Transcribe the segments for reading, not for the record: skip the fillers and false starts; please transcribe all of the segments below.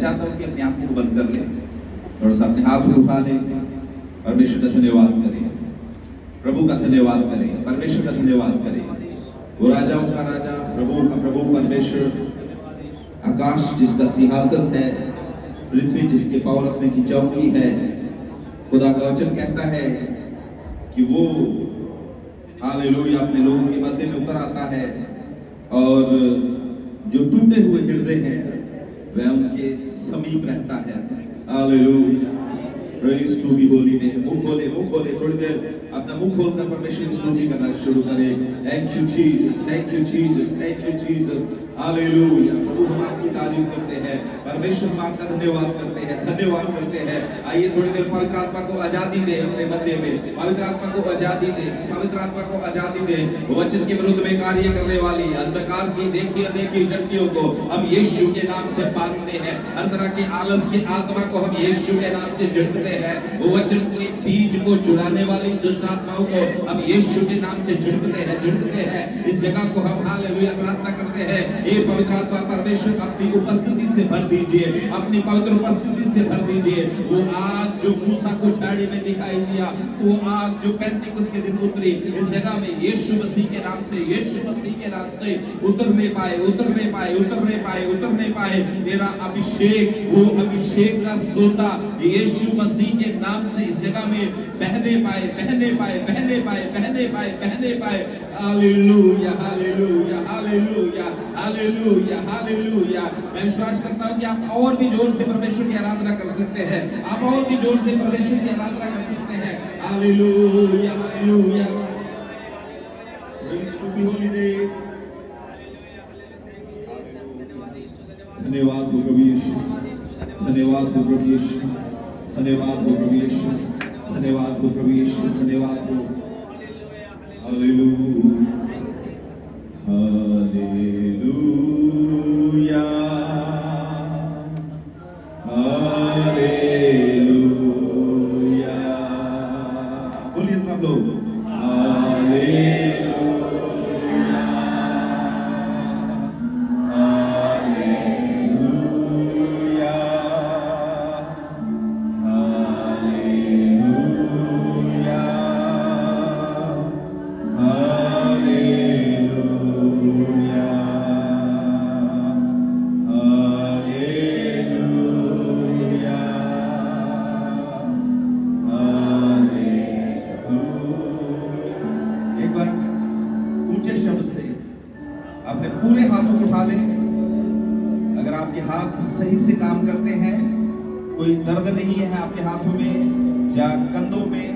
चाहता हूँ कि अपने आंखों को बंद कर ले, थोड़ा सा अपने हाथ को उठा ले, परमेश्वर का धन्यवाद करें, प्रभु का धन्यवाद करें, परमेश्वर का धन्यवाद करें। वो राजाओं का राजा, प्रभु का प्रभु परमेश्वर, आकाश जिसका सिंहासन है, पृथ्वी जिसके पांव रखने की चौकी है। खुदा का वचन कहता है कि वो हालेलुया अपने लोगों के मध्य में उतर आता है और जो टूटे हुए हृदय हैं वह उनके समीप रहता है। Hallelujah, praise to the holy name. मुंह खोले, थोड़ी देर अपना मुंह खोलकर परमेश्वर की स्तुति करना शुरू करें। Thank you Jesus, thank you Jesus, thank you Jesus. Hallelujah, प्रभु हम आपकी तारीफ करते हैं, परमेश्वर हम आपका धन्यवाद करते हैं, धन्यवाद करते हैं। आइए थोड़ी देर पवित्र आत्मा को आजादी दे अपने मध्य में, पवित्र आत्मा को आजादी दे, पवित्र आत्मा को आजादी दे। वचन के विरुद्ध में कार्य करने वाली अंधकार की देखी अनदेखी शक्तियों को हम यीशु के नाम से बांधते हैं। हर तरह के आलस की आत्मा को हम यीशु के नाम से झिड़कते हैं। वो वचन के बीज को चुराने वाली दुष्ट आत्माओं को हम यीशु के नाम से झिड़कते हैं। इस जगह को हम हालेलुया प्रार्थना करते हैं। हे पवित्र आत्मा परमेश्वर अपनी उपस्थिति से भर दीजिए, अपनी पवित्र उपस्थिति से भर दीजिए। वो आग जो मूसा को झाड़ी में दिखाई दिया, वो आग जो पेंतिकुस्त के दिन उतरी इस जगह में यीशु मसीह के नाम से, यीशु मसीह के नाम से उतरने पाए। तेरा अभिषेक, वो अभिषेक का सोता यीशु मसीह के नाम से इस जगह में बहने पाए। Hallelujah, hallelujah, hallelujah, hallelujah, hallelujah. मैं विश्वास करता हूं कि आप और भी जोर से परमेश्वर की आराधना कर सकते हैं, आप और भी जोर से परमेश्वर की आराधना कर सकते हैं। Hallelujah, hallelujah, praise to the holy name. धन्यवाद हो प्रभु यीशु, धन्यवाद हो प्रभु यीशु, धन्यवाद हो प्रभु यीशु, धन्यवाद हो प्रभु यीशु, धन्यवाद हो। Hallelujah, hallelujah, hallelujah. बोलिए सब लोग, हालेलुया, अपने पूरे हाथों को उठा लें। अगर आपके हाथ सही से काम करते हैं, कोई दर्द नहीं है आपके हाथों में या कंधों में,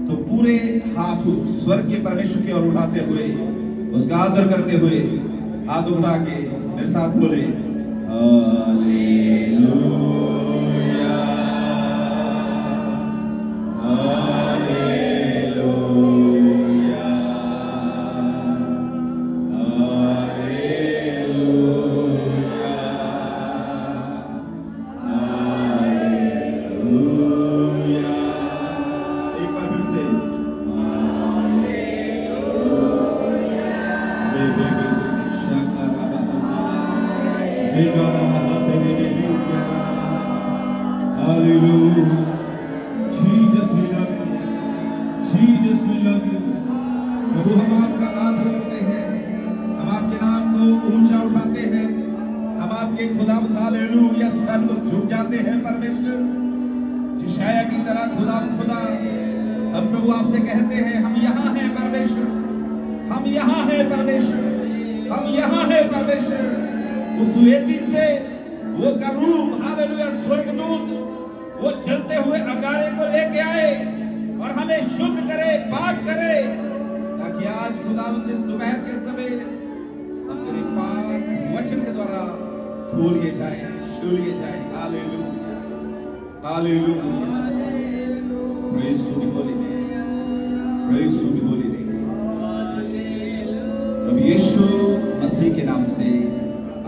तो पूरे हाथ स्वर्ग के परमेश्वर की ओर उठाते हुए, उसका आदर करते हुए हाथ उठा के मेरे साथ बोले, हालेलुया, प्रभु हम आपका आदर करते हैं, हम आपके नाम को ऊंचा उठाते हैं, हम आपके खुदा हालेलुया सर झुक जाते हैं। परमेश्वर यशायाह की तरह खुदा हम प्रभु आपसे कहते हैं, हम यहाँ हैं परमेश्वर, हम यहाँ हैं परमेश्वर, हम यहाँ हैं परमेश्वर। उस वेदी से वो करूब हालेलुया स्वर्गदूत वो चलते हुए अंगारे को लेके आए और हमें शुद्ध करे, पाक करे, ताकि आज खुदावंद इस दोपहर के समय हम तेरे पाक वचन के द्वारा धो लिए जाए, छू लिए जाए। Hallelujah, hallelujah, praise to the holy name, praise to the holy name. प्रभु यीशु मसीह के नाम से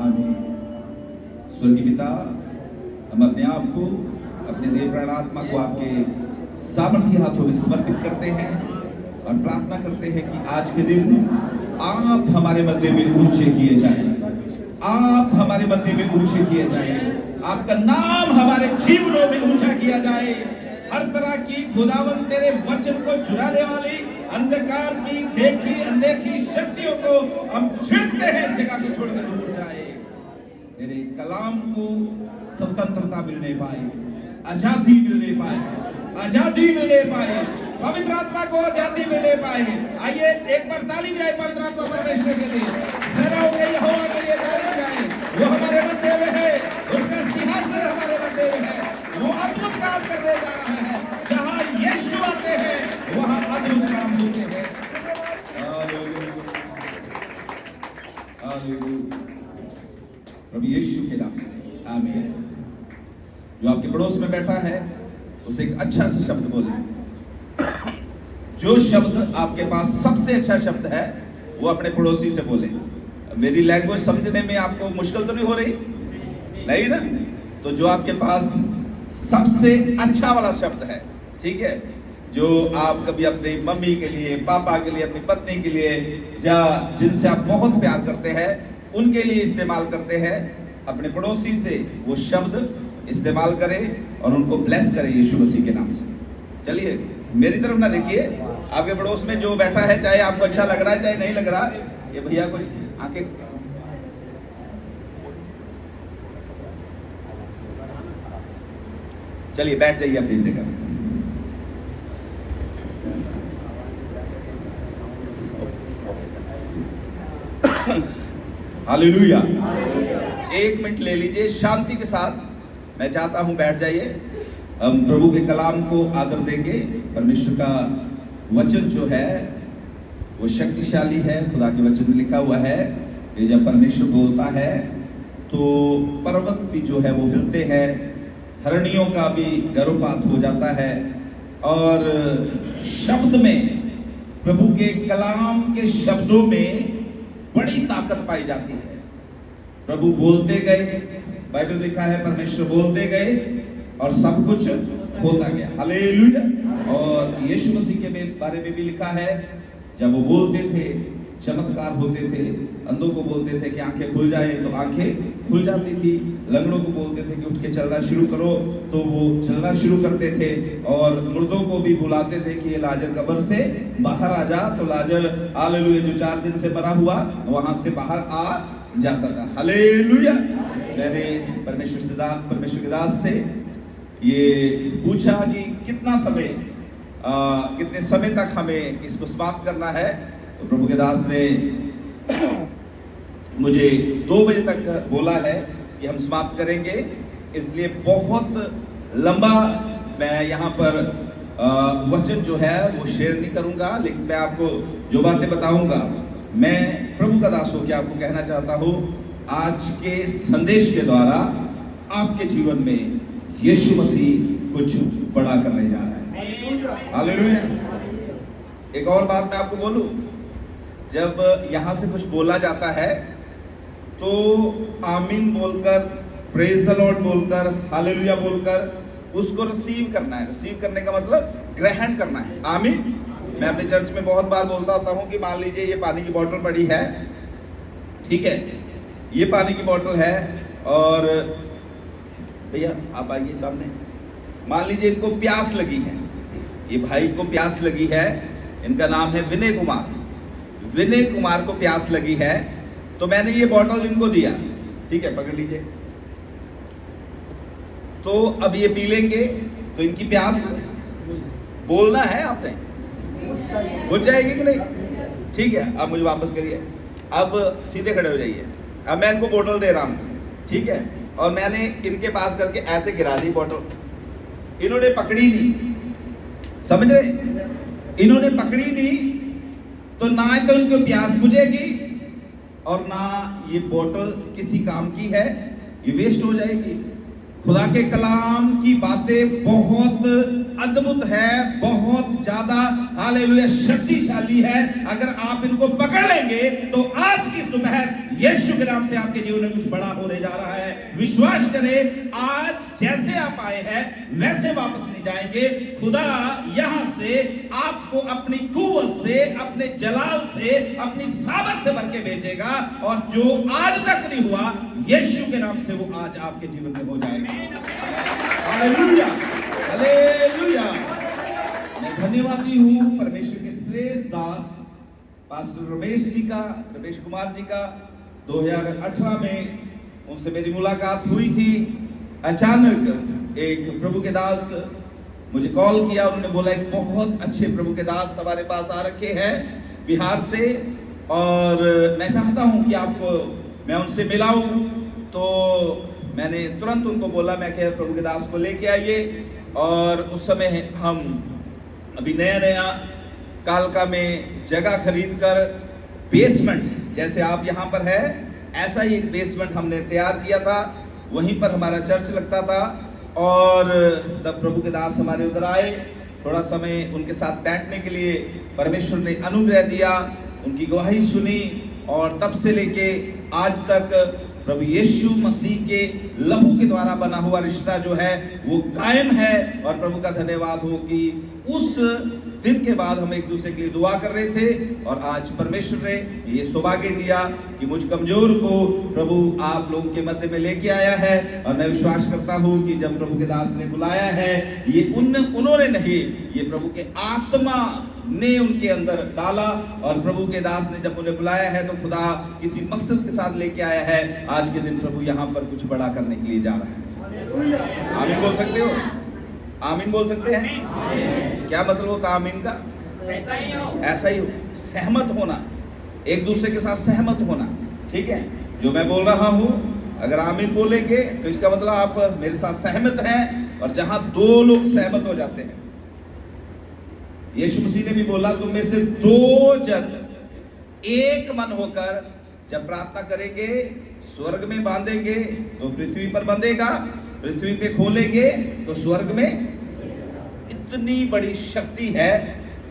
आमीन। स्वर्गीय पिता, हम अपने आप को, अपने देह प्राण आत्मा को आपके सामर्थ्य हाथों में समर्पित करते हैं और प्रार्थना करते हैं कि आज के दिन आप हमारे मध्य में ऊंचे किए जाएं। आप हमारे मध्य में ऊंचे किए जाए, आपका नाम हमारे जीवनों में ऊंचा किया जाए। हर तरह की खुदावन तेरे वचन को चुराने वाली अंधकार की देखी अनदेखी शक्तियों को हम छिड़कते हैं, जगह को छोड़कर दूर जाए। तेरे कलाम को स्वतंत्रता मिलने पाए, आजादी मिलने पाए, आजादी मिलने पाए, पवित्र आत्मा को आजादी मिलने पाए। आइए एक बार ताली भी आए पवित्र आत्मा परमेश्वर के लिए, सेनाओं के यहोवा के लिए ताली बजाएं। वो हमारे मध्य में है, उसका सिंहासन हमारे मध्य में है। वो अद्भुत काम करने जा रहा है। जहां यीशु आते हैं वहां अद्भुत काम होते हैं। प्रभु यीशु के नाम से आमीन। जो आपके पड़ोस में बैठा है उसे एक अच्छा सा शब्द बोले। जो शब्द आपके पास सबसे अच्छा शब्द है वो अपने पड़ोसी से बोले। मेरी लैंग्वेज समझने में आपको मुश्किल तो नहीं हो रही? नहीं ना? तो जो आपके पास सबसे अच्छा वाला शब्द है, ठीक है, जो आप कभी अपनी मम्मी के लिए, पापा के लिए, अपनी पत्नी के लिए, या जिनसे आप बहुत प्यार करते हैं उनके लिए इस्तेमाल करते हैं, अपने पड़ोसी से वो शब्द इस्तेमाल करें और उनको ब्लेस करें यीशु मसीह के नाम से। चलिए मेरी तरफ ना देखिए, आपके पड़ोस में जो बैठा है, चाहे आपको अच्छा लग रहा है चाहे नहीं लग रहा, ये भैया को आके चलिए बैठ जाइए अपनी जगह। हालेलुया। एक मिनट ले लीजिए शांति के साथ, मैं चाहता हूं बैठ जाइए। हम प्रभु के कलाम को आदर देंगे। परमेश्वर का वचन जो है वो शक्तिशाली है। खुदा के वचन में लिखा हुआ है कि जब परमेश्वर बोलता है तो पर्वत भी जो है वो हिलते हैं, हरणियों का भी गर्भपात हो जाता है। और शब्द में, प्रभु के कलाम के शब्दों में बड़ी ताकत पाई जाती है। प्रभु बोलते गए, बाइबल लिखा है परमेश्वर बोलते गए और सब कुछ होता गया। हालेलुया। और यीशु मसीह के बारे में भी लिखा है, जब वो बोलते थे चमत्कार होते थे। अंधों को बोलते थे कि आंखें खुल जाए तो आंखें खुल जाती थी। लंगड़ों को बोलते थे कि उठ के चलना शुरू करो तो वो चलना शुरू करते थे। और मुर्दों को भी बुलाते थे कि ये लाजर कब्र से बाहर आ जा, तो लाजर हालेलुया जो 4 दिन से मरा हुआ वहां से बाहर आ जाता था। हालेलुया। मैंने परमेश्वर के दास से ये पूछा कि कितना समय कितने समय तक हमें इसको समाप्त करना है। तो प्रभु के दास ने मुझे 2 बजे तक बोला है कि हम समाप्त करेंगे, इसलिए बहुत लंबा मैं यहाँ पर वचन जो है वो शेयर नहीं करूंगा, लेकिन मैं आपको जो बातें बताऊंगा, मैं प्रभु का दास होकर आपको कहना चाहता हूँ, आज के संदेश के द्वारा आपके जीवन में यीशु मसीह कुछ बड़ा करने जा रहा है। हालेलुया। एक और बात मैं आपको बोलूं, जब यहां से कुछ बोला जाता है तो आमीन बोलकर, प्रेज द लॉर्ड बोलकर, हालेलुया बोलकर उसको रिसीव करना है। रिसीव करने का मतलब ग्रहण करना है। आमीन। मैं अपने चर्च में बहुत बार बोलता होता हूं कि मान लीजिए ये पानी की बोतल पड़ी है, ठीक है, ये पानी की बोतल है और भैया आप आइए सामने। मान लीजिए इनको प्यास लगी है, ये भाई को प्यास लगी है, इनका नाम है विनय कुमार। विनय कुमार को प्यास लगी है तो मैंने ये बोतल इनको दिया, ठीक है, पकड़ लीजिए। तो अब ये पी लेंगे तो इनकी प्यास, बोलना है आपने, बुझ जाएगी कि नहीं? ठीक है, अब मुझे वापस करिए, अब सीधे खड़े हो जाइए। अब मैं इनको बोतल दे रहा हूं, ठीक है, और मैंने इनके पास करके ऐसे गिरा दी बोतल। इन्होंने पकड़ी नहीं, समझ रहे? इन्होंने पकड़ी नहीं तो ना तो इनको प्यास बुझेगी और ना ये बोतल किसी काम की है, ये वेस्ट हो जाएगी। खुदा के कलाम की बातें बहुत अद्भुत है, बहुत ज्यादा हालेलुया शक्तिशाली है। अगर आप इनको पकड़ लेंगे तो आज की दोपहर यीशु के नाम से आपके जीवन में कुछ बड़ा होने जा रहा है। विश्वास करें, आज जैसे आप आए हैं वैसे वापस नहीं जाएंगे। खुदा यहां से आपको अपनी कुव्वत से, अपने जलाल से, अपनी सामर्थ से भर के भेजेगा, और जो आज तक नहीं हुआ यीशु के नाम से वो आज आपके जीवन में हो जाएगा। Hallelujah, hallelujah. मैं धन्यवादी हूं परमेश्वर के श्रेष्ठ दास पास्टर रमेश कुमार जी का। 2018 में उनसे मेरी मुलाकात हुई थी। अचानक एक प्रभु के दास मुझे कॉल किया, उन्होंने बोला एक बहुत अच्छे प्रभु के दास हमारे पास आ रखे हैं बिहार से, और मैं चाहता हूं कि आपको मैं उनसे मिलाऊं। तो मैंने तुरंत उनको बोला, मैं कह प्रभु के दास को लेके आइए। और उस समय हम अभी नया कालका में जगह खरीद कर बेसमेंट, जैसे आप यहाँ पर है ऐसा ही एक बेसमेंट हमने तैयार किया था, वहीं पर हमारा चर्च लगता था। और तब प्रभु के दास हमारे उधर आए, थोड़ा समय उनके साथ बैठने के लिए परमेश्वर ने अनुग्रह दिया, उनकी गवाही सुनी, और तब से लेके आज तक प्रभु यीशु मसीह के लहू के द्वारा बना हुआ रिश्ता जो है वो कायम है। और प्रभु का धन्यवाद हो कि उस दिन के बाद हम एक दूसरे के लिए दुआ कर रहे थे, और आज परमेश्वर ने ये सौभाग्य दिया कि मुझ कमजोर को प्रभु आप लोगों के मध्य में लेके आया है। और मैं विश्वास करता हूँ कि जब प्रभु के दास ने बुलाया है, ये उन्होंने नहीं, ये प्रभु के आत्मा ने उनके अंदर डाला, और प्रभु के दास ने जब उन्हें बुलाया है तो खुदा किसी मकसद के साथ लेके आया है। आज के दिन प्रभु यहाँ पर कुछ बड़ा करने के लिए जा रहा है। आमीन बोल सकते हो? आमीन बोल सकते हैं? क्या मतलब होता आमीन का? ऐसा ही हो, सहमत होना, एक दूसरे के साथ सहमत होना। ठीक है, जो मैं बोल रहा हूँ अगर आमीन बोलेंगे तो इसका मतलब आप मेरे साथ सहमत हैं। और जहां दो लोग सहमत हो जाते हैं, यीशु मसीह ने भी बोला तुम में से 2 जन एक मन होकर जब प्रार्थना करेंगे, स्वर्ग में बांधेंगे तो पृथ्वी पर बंधेगा, पृथ्वी पे खोलेंगे तो स्वर्ग में। इतनी बड़ी शक्ति है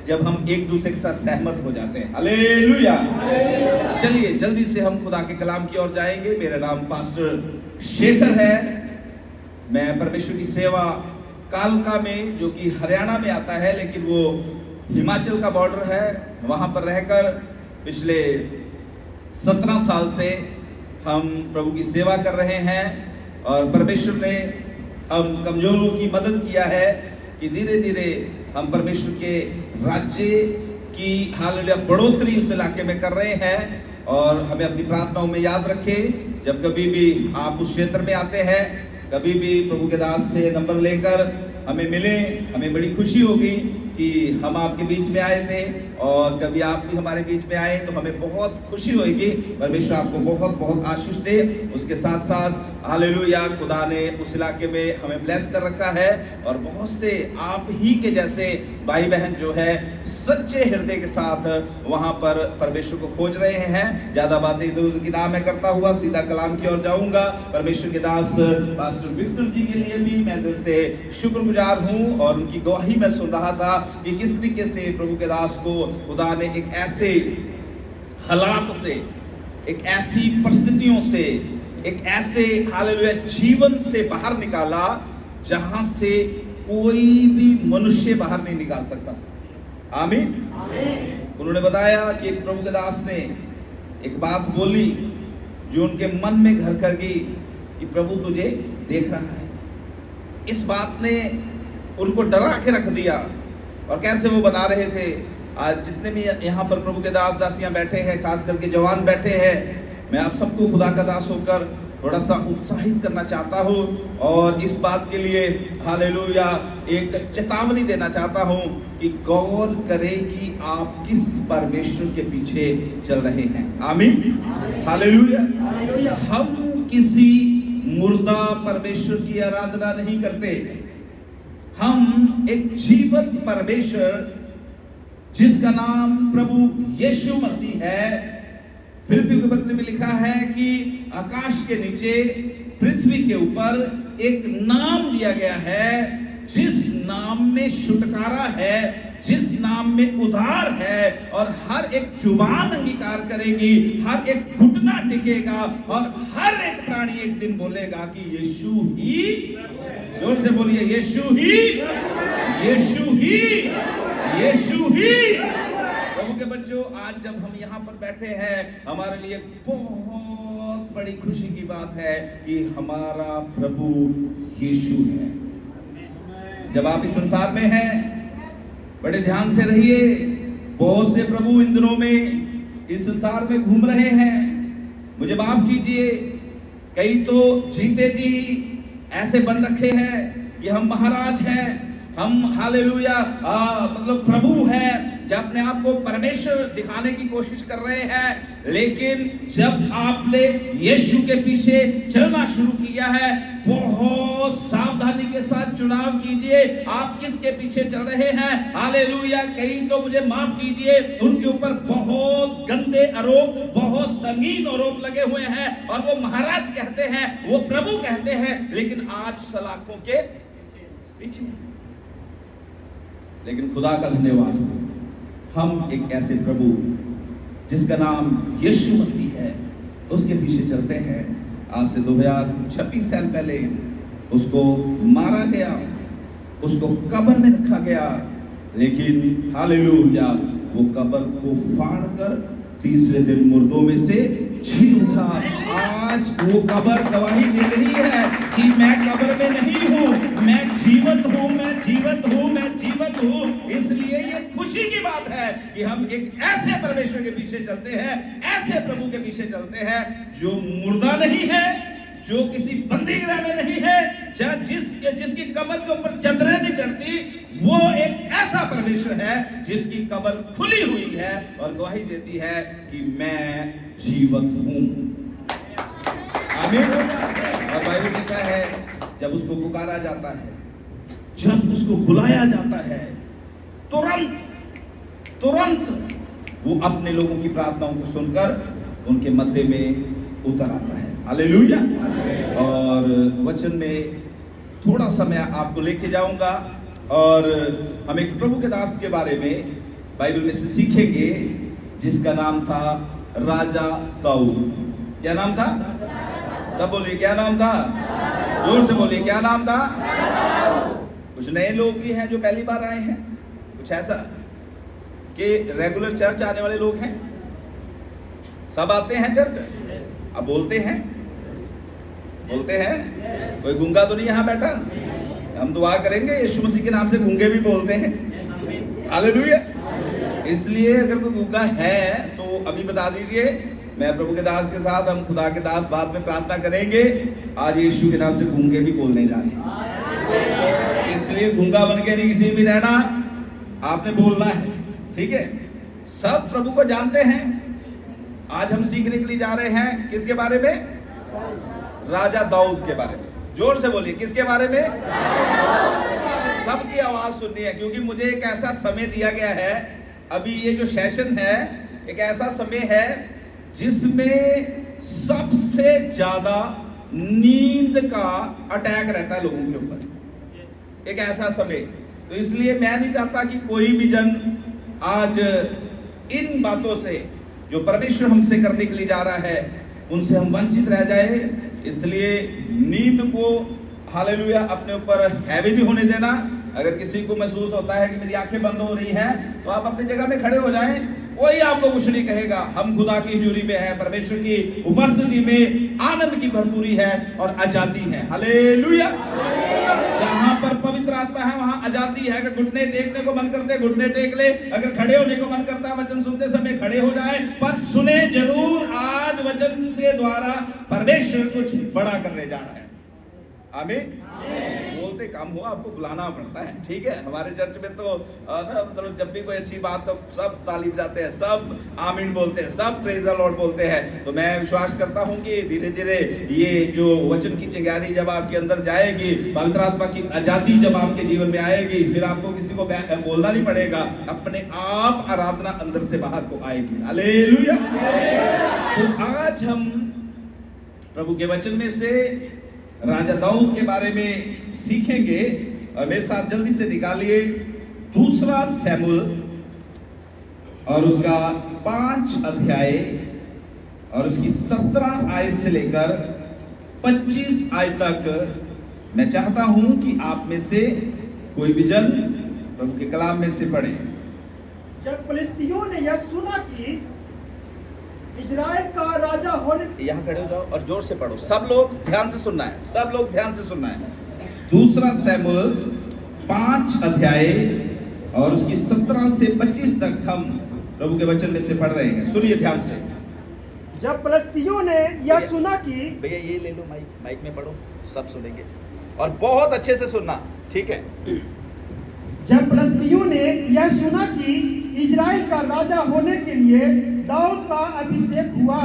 जब हम एक दूसरे के साथ सहमत हो जाते हैं। हालेलुया। चलिए जल्दी से हम खुदा के कलाम की ओर जाएंगे। मेरा नाम पास्टर शेखर है। मैं परमेश्वर की सेवा कालका में, जो कि हरियाणा में आता है लेकिन वो हिमाचल का बॉर्डर है, वहां पर रहकर पिछले 17 साल से हम प्रभु की सेवा कर रहे हैं। और परमेश्वर ने हम कमजोरों की मदद किया है कि धीरे धीरे हम परमेश्वर के राज्य की हालेलुया बढ़ोतरी उस इलाके में कर रहे हैं। और हमें अपनी प्रार्थनाओं में याद रखें, जब कभी भी आप उस क्षेत्र में आते हैं, कभी भी प्रभु के दास से नंबर लेकर हमें मिले, हमें बड़ी खुशी होगी कि हम आपके बीच में आए थे। और कभी आप भी हमारे बीच में आए तो हमें बहुत खुशी होगी। परमेश्वर आपको बहुत बहुत आशीष दे। उसके साथ साथ हालेलुया, खुदा ने उस इलाके में हमें ब्लेस कर रखा है, और बहुत से आप ही के जैसे भाई बहन जो है सच्चे हृदय के साथ वहां पर परमेश्वर को खोज रहे हैं। ज्यादा बातें इधर की ना मैं करता हुआ सीधा कलाम की ओर जाऊंगा। परमेश्वर के दास पास्टर विक्टर जी के लिए भी मैं दिल से शुक्रगुजार हूं, और उनकी गवाही मैं सुन रहा था कि किस तरीके से प्रभु के दास को खुदा ने एक ऐसे हालात से, एक ऐसी परिस्थितियों से, एक ऐसे हालेलुया जीवन से बाहर निकाला जहां से कोई भी मनुष्य बाहर नहीं निकाल सकता। आमीन। उन्होंने बताया कि एक प्रभु के दास ने एक बात बोली जो उनके मन में घर कर गई कि प्रभु तुझे देख रहा है। इस बात ने उनको डरा के रख दिया। और कैसे वो बना रहे थे, आज जितने भी यहाँ पर प्रभु के दास दासियां बैठे हैं, खास करके जवान बैठे हैं, मैं आप सबको खुदा का दास होकर थोड़ा सा उत्साहित करना चाहता हूँ, और इस बात के लिए हालेलुया एक चेतावनी देना चाहता हूँ कि गौर करें कि आप किस परमेश्वर के पीछे चल रहे हैं। आमीन, हालेलुया। हम किसी मुर्दा परमेश्वर की आराधना नहीं करते, हम एक जीवंत परमेश्वर जिसका नाम प्रभु यीशु मसीह है। फिलिप्पियों के पत्र में लिखा है कि आकाश के नीचे, पृथ्वी के ऊपर एक नाम दिया गया है जिस नाम में छुटकारा है, जिस नाम में उद्धार है, और हर एक जुबान अंगीकार करेगी, हर एक घुटना टिकेगा और हर एक प्राणी एक दिन बोलेगा कि यीशु ही, जोर से बोलिए, यीशु ही, यीशु ही, यीशु ही। प्रभु के बच्चों, आज जब हम यहाँ पर बैठे हैं, हमारे लिए बहुत बड़ी खुशी की बात है कि हमारा प्रभु यीशु है। जब आप इस संसार में हैं, बड़े ध्यान से रहिए। बहुत से प्रभु इन दिनों में इस संसार में घूम रहे हैं। मुझे माफ कीजिए, कई तो जीते जी ऐसे बन रखे हैं कि हम महाराज हैं, हम हालेलुया मतलब प्रभु हैं, जब अपने आप को परमेश्वर दिखाने की कोशिश कर रहे हैं। लेकिन जब आपने यीशु के पीछे चलना शुरू किया है, बहुत सावधानी के साथ चुनाव कीजिए, आप किसके पीछे चल रहे हैं। हालेलुया। कई तो मुझे माफ कीजिए, उनके ऊपर बहुत गंदे आरोप, बहुत संगीन आरोप लगे हुए हैं, और वो महाराज कहते हैं, वो प्रभु कहते हैं, लेकिन आज सलाखों के पीछे। लेकिन खुदा का धन्यवाद हो, हम एक ऐसे प्रभु जिसका नाम यीशु मसीह है, उसके पीछे चलते हैं। आज से 2026 साल पहले उसको मारा गया, उसको कब्र में रखा गया, लेकिन हालेलुया वो कब्र को फाड़कर तीसरे दिन मुर्दों में से जी उठा। आज वो कब्र गवाही दे रही है कि मैं कब्र में नहीं हूँ, मैं जीवित हूँ, मैं जीवित हूँ, मैं जीवित हूँ। इसलिए ये खुशी की बात है कि हम एक ऐसे परमेश्वर के पीछे चलते हैं, ऐसे प्रभु के पीछे चलते हैं जो मुर्दा नहीं है, जो किसी बंदीगृह में नहीं है, जिसकी कब्र के ऊपर चदरें नहीं चढ़ती। वो एक ऐसा परमेश्वर है जिसकी कब्र खुली हुई है और गवाही देती है कि मैं जीवित हूं। आमीन। और बाइबल लिखा है, जब उसको पुकारा जाता है, जब उसको बुलाया जाता है, तुरंत वो अपने लोगों की प्रार्थनाओं को सुनकर उनके मध्य में उतर आता है। हालेलुया। और वचन में थोड़ा सा मैं आपको लेके जाऊंगा, और हम एक प्रभु के दास के बारे में बाइबल में से सीखेंगे, जिसका नाम था राजा दाऊद। क्या नाम था? सब बोलिए, क्या नाम था? जोर से बोलिए, क्या नाम था? कुछ नए लोग भी हैं जो पहली बार आए हैं, कुछ ऐसा कि रेगुलर चर्च आने वाले लोग हैं? सब आते हैं चर्च? अब बोलते हैं? कोई गूंगा तो नहीं यहाँ बैठा? हम दुआ करेंगे, यीशु मसीह के नाम से गूंगे भी बोलते हैं। हालेलुया। इसलिए अगर कोई गूंगा है तो अभी बता दीजिए, मैं प्रभु के दास के साथ, हम खुदा के दास बाद में प्रार्थना करेंगे। आज यीशु के नाम से गूंगे भी बोलने जा रहे हैं, इसलिए गूंगा बन के नहीं किसी भी रहना, आपने बोलना है, ठीक है? सब प्रभु को जानते हैं। आज हम सीखने के लिए जा रहे हैं किसके बारे में? राजा दाऊद के बारे में। जोर से बोलिए, किसके बारे में? सबकी आवाज सुननी है, क्योंकि मुझे एक ऐसा समय दिया गया है, अभी ये जो सेशन है एक ऐसा समय है जिसमें सबसे ज्यादा नींद का अटैक रहता है लोगों के ऊपर, एक ऐसा समय। तो इसलिए मैं नहीं चाहता कि कोई भी जन आज इन बातों से जो परमेश्वर हमसे करने के लिए जा रहा है, उनसे हम वंचित रह जाए। इसलिए नींद को हालेलुया अपने ऊपर हैवी भी होने देना। अगर किसी को महसूस होता है कि मेरी आंखें बंद हो रही हैं, तो आप अपनी जगह में खड़े हो जाएं, कोई आपको कुछ नहीं कहेगा। हम खुदा की हजूरी में हैं, परमेश्वर की उपस्थिति में आनंद की भरपूरी है और आजादी है। हालेलुया। जहां पर पवित्र आत्मा है वहां आजादी है। अगर घुटने टेकने को मन करते घुटने टेक ले, अगर खड़े होने को मन करता है वचन सुनते समय खड़े हो जाए, पर सुने जरूर, आज वचन के द्वारा परमेश्वर कुछ बड़ा करने जा रहा है। आमीन। बोलते काम हुआ, आपको बुलाना पड़ता है, ठीक है? हमारे चर्च में तो मतलब जब भी कोई अच्छी बात तो सब ताली बजाते हैं, सब आमीन बोलते हैं, सब प्रेज द लॉर्ड बोलते हैं। तो मैं विश्वास करता हूं कि धीरे धीरे ये जो वचन की चिंगारी जब आपके अंदर जाएगी, पवित्र आत्मा की आजादी जब आपके जीवन में आएगी, फिर आपको किसी को बोलना नहीं पड़ेगा, अपने आप आराधना अंदर से बाहर को आएगी। हालेलुया। तो आज हम प्रभु के वचन में से राजा दाऊद के बारे में सीखेंगे, और मेरे साथ जल्दी से निकालिए दूसरा सैमुएल और उसका 5 अध्याय और उसकी 17 आयत से लेकर 25 आयत तक मैं चाहता हूं कि आप में से कोई भी जन प्रभु के कलाम में से पढ़े। जब फिलिस्तीयों ने यह सुना कि इजराइल का राजा होने, यहाँ खड़े हो जाओ और जोर से पढ़ो, सब लोग ध्यान से सुनना है, सब लोग ध्यान से सुनना है। दूसरा सैमुएल 5 अध्याय और उसकी 17 से 25 तक हम प्रभु के वचन में से पढ़ रहे हैं, सुनिए ध्यान से। जब फिलिस्तीयों ने यह सुना कि, भैया ये ले लो माइक में पढ़ो, सब सुनेंगे और बहुत अच्छे से सुनना, ठीक है। जब फिलिस्तीयों ने यह सुना कि इजराइल का राजा होने के लिए दाऊद का अभिषेक हुआ,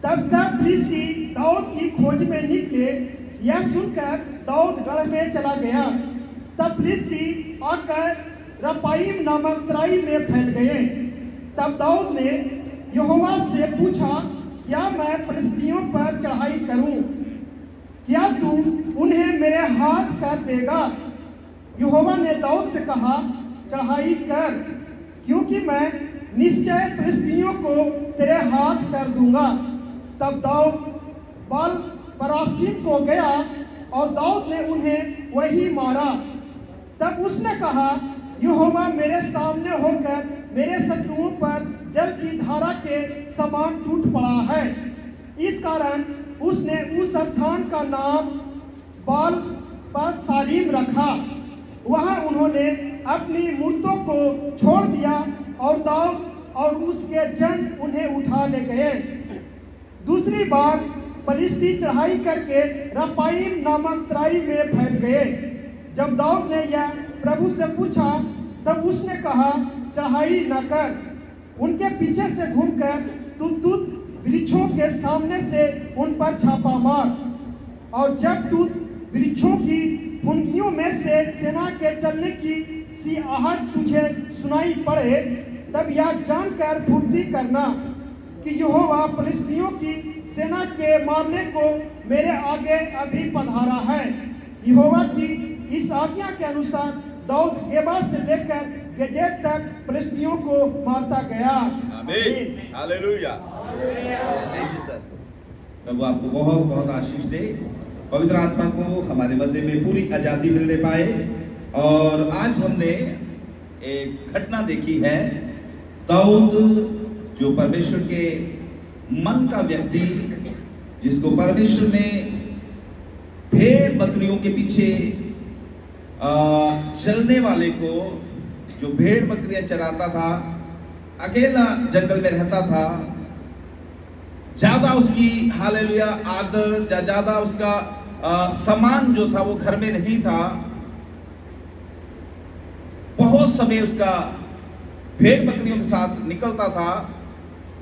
तब सब फिलिस्ती दाऊद की खोज में निकले। यह सुनकर दाऊद गढ़ में चला गया। तब फिलिस्ती आकर रपाईम नामक तराई में फैल गए। तब दाऊद ने यहोवा से पूछा, क्या मैं फिलिस्तियों पर चढ़ाई करूं? क्या तू उन्हें मेरे हाथ कर देगा? यहोवा ने दाऊद से कहा, चढ़ाई कर, क्योंकि मैं निश्चय फिलिस्तियों को तेरे हाथ कर दूंगा। तब दाऊद बाल परासीम को गया और दाऊद ने उन्हें वही मारा। तब उसने कहा, यहोवा मेरे सामने होकर मेरे शत्रुओं पर जल की धारा के समान टूट पड़ा है। इस कारण उसने उस स्थान का नाम बाल पर सालीम रखा। वहां उन्होंने अपनी मूर्तों को छोड़ दिया और दाऊद और उसके जन उन्हें उठा ले गए। दूसरी बार फिलिस्ती चढ़ाई करके रपाईम नामक तराई में फैल गए। जब दाऊद ने यह प्रभु से पूछा, तब उसने कहा, चढ़ाई न कर, उनके पीछे से घूमकर तुत वृक्षों के सामने से उन पर छापा मार। और जब तुत वृक्षों की फुनगियों में से सेना के चलने की सी आहट तुझे सुनाई पड़े, तब यह जानकर फुर्ती करना कि यहोवा फिलिस्तियों की सेना के मारने को मेरे आगे अभी पधारा है। यहोवा की इस आज्ञा के अनुसार दाऊद गेबा से लेकर गेजेर तक फिलिस्तियों को मारता गया। आमीन, हालेलुया। Thank you sir. प्रभु आपको बहुत बहुत आशीष दे। पवित्र आत्मा को हमारे मध्य में पूरी आजादी मिलने पाए। और आज हमने एक घटना देखी है, दाऊद जो परमेश्वर के मन का व्यक्ति, जिसको परमेश्वर ने भेड़ बकरियों के पीछे चलने वाले को, जो भेड़ बकरियां चराता था, अकेला जंगल में रहता था, ज्यादा उसकी हालेलुया आदर, ज्यादा उसका सामान जो था वो घर में नहीं था। बहुत समय उसका भेड़ बकरियों के साथ निकलता था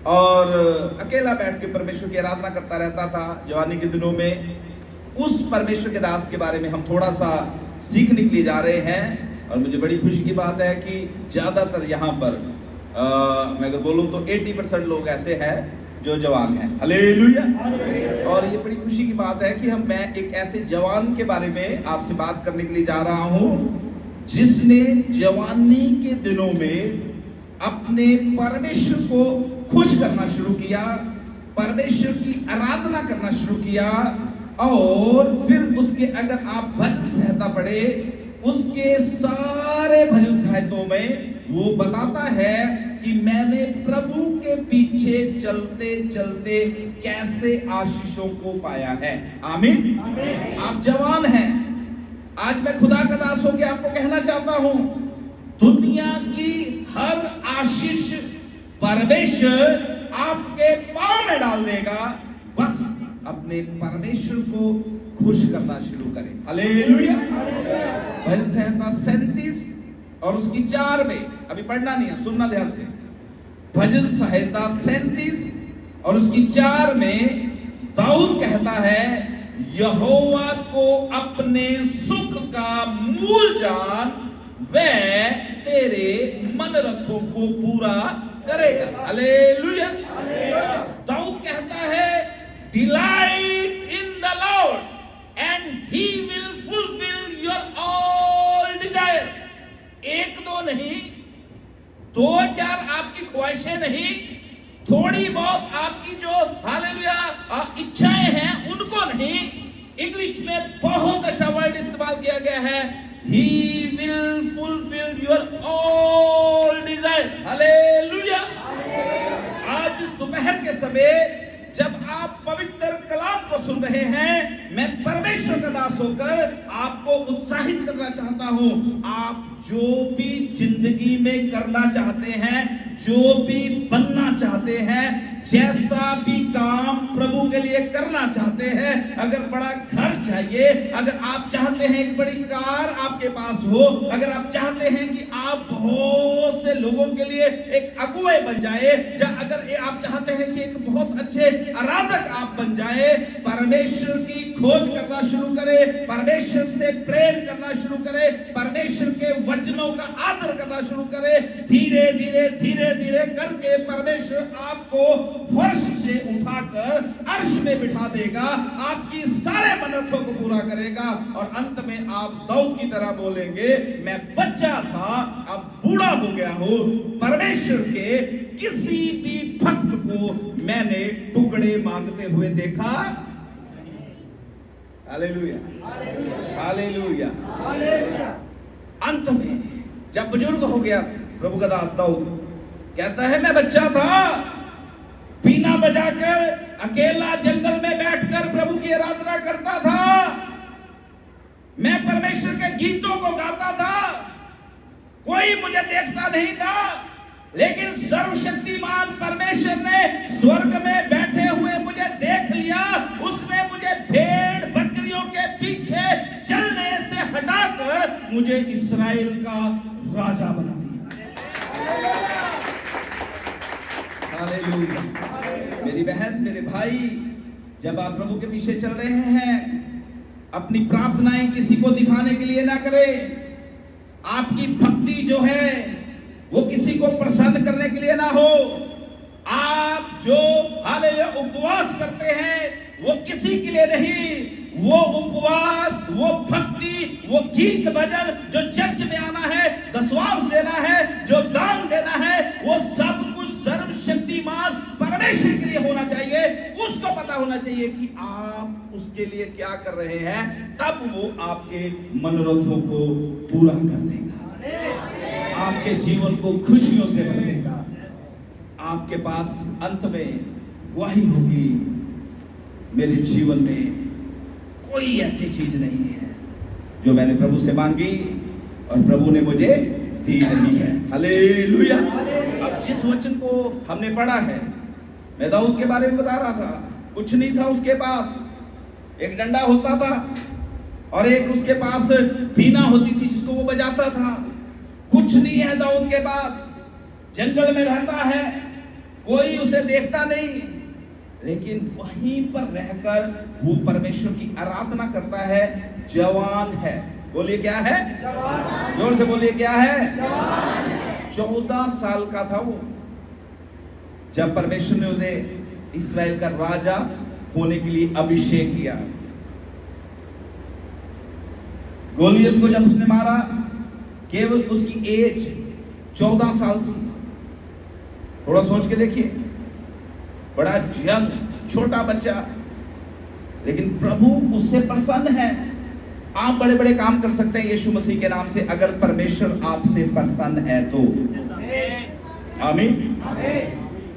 और अकेला बैठ के परमेश्वर की आराधना करता रहता था जवानी के दिनों में। उस परमेश्वर के दास के बारे में हम थोड़ा सा सीखने के लिए जा रहे हैं। और मुझे बड़ी खुशी की बात है कि ज्यादातर यहाँ पर मैं अगर बोलूं तो 80% लोग ऐसे हैं जो जवान हैं। हालेलुया। और ये बड़ी खुशी की बात है कि मैं एक ऐसे जवान के बारे में आपसे बात करने के लिए जा रहा हूं, जिसने जवानी के दिनों में अपने परमेश्वर को खुश करना शुरू किया, परमेश्वर की आराधना करना शुरू किया। और फिर उसके अगर आप भजन संहिता पढ़े, उसके सारे भजन संहिताओं में वो बताता है कि मैंने प्रभु के पीछे चलते चलते कैसे आशीषों को पाया है। आमीन। आप जवान हैं। आज मैं खुदा का दास होकर आपको कहना चाहता हूं, दुनिया की हर आशीष परमेश्वर आपके पांव में डाल देगा। बस अपने परमेश्वर को खुश करना शुरू करें। हालेलुया। भजन संहिता 37 और उसकी 4 में, अभी पढ़ना नहीं है, सुनना ध्यान से। भजन संहिता 37 और उसकी 4 में दाऊद कहता है, यहोवा को अपने सुख का मूल जान, वह तेरे मनरथों को पूरा करेगा। हालेलुया। दाऊद कहता है, delight in the Lord and he will fulfil your all दो चार आपकी ख्वाहिशें नहीं, थोड़ी बहुत आपकी जो हालेलुया इच्छाएं हैं उनको नहीं। इंग्लिश में बहुत अच्छा वर्ड इस्तेमाल किया गया है, He will fulfill your all desire। Hallelujah. आज दोपहर के समय जब आप पवित्र कलाम को सुन रहे हैं, मैं परमेश्वर का दास होकर आपको उत्साहित करना चाहता हूं। आप जो भी जिंदगी में करना चाहते हैं, जो भी बनना चाहते हैं, जैसा भी काम प्रभु के लिए करना चाहते हैं, अगर बड़ा घर चाहिए, अगर आप चाहते हैं एक बड़ी कार आपके पास हो, अगर आप चाहते हैं कि आप बहुत से लोगों के लिए एक अगुवे बन जाए, या अगर आप चाहते हैं कि एक बहुत अच्छे आराधक आप बन जाए, परमेश्वर की खोज करना शुरू करें, परमेश्वर से प्रेम करना शुरू करें, परमेश्वर के वचनों का आदर करना शुरू करें, धीरे धीरे धीरे धीरे करके परमेश्वर आपको फर्श से उठाकर अर्श में बिठा देगा, आपकी सारे मनोरथों को पूरा करेगा, और अंत में आप दाऊद की तरह बोलेंगे, मैं बच्चा था अब बूढ़ा हो गया हूं, परमेश्वर के किसी भी भक्त को मैंने टुकड़े मांगते हुए देखा। Hallelujah, hallelujah. अंत में जब बुजुर्ग हो गया प्रभु का दास दाऊद कहता है, मैं बच्चा था, बीना बजाकर अकेला जंगल में बैठकर प्रभु की आराधना करता था, मैं परमेश्वर के गीतों को गाता था, कोई मुझे देखता नहीं था, लेकिन सर्वशक्तिमान परमेश्वर ने स्वर्ग में बैठे हुए मुझे देख लिया, उसने मुझे भेड़ बकरियों के पीछे चलने से हटाकर मुझे इस्राएल का राजा बना दिया। हालेलुया। मेरी बहन, मेरे भाई, जब आप प्रभु के पीछे चल रहे हैं, अपनी प्रार्थनाएं किसी को दिखाने के लिए ना करें। आपकी भक्ति जो है वो किसी को प्रसन्न करने के लिए ना हो। आप जो हालेलुया उपवास करते हैं वो किसी के लिए नहीं, वो उपवास, वो भक्ति, वो गीत भजन, जो चर्च में आना है, दशवांश देना है, जो दान देना है, वो सब कुछ सर्वशक्तिमान परमेश्वर के लिए होना चाहिए। उसको पता होना चाहिए कि आप उसके लिए क्या कर रहे हैं, तब वो आपके मनोरथों को पूरा कर देगा, आपके जीवन को खुशियों से भर देगा। आपके पास अंत में गवाही होगी, मेरे जीवन में कोई ऐसी चीज नहीं है जो मैंने प्रभु से मांगी और प्रभु ने मुझे दी नहीं है। हालेलुया। अब जिस वचन को हमने पढ़ा है, मैं दाऊद के बारे में बता रहा था, कुछ नहीं था उसके पास, एक डंडा होता था और एक उसके पास बीना होती थी जिसको वो बजाता था। कुछ नहीं है दाऊद के पास, जंगल में रहता है, कोई उसे देखता नहीं, लेकिन वहीं पर रहकर वो परमेश्वर की आराधना करता है। जवान है, बोलिए क्या है? जवान। जोर से बोलिए क्या है? जवान। 14 साल का था वो जब परमेश्वर ने उसे इस्राएल का राजा होने के लिए अभिषेक किया। गोलियत को जब उसने मारा, केवल उसकी एज 14 साल थी। थोड़ा सोच के देखिए, बड़ा यंग छोटा बच्चा, लेकिन प्रभु उससे प्रसन्न है। आप बड़े बड़े काम कर सकते हैं यीशु मसीह के नाम से, अगर परमेश्वर आपसे प्रसन्न है तो। आमीन।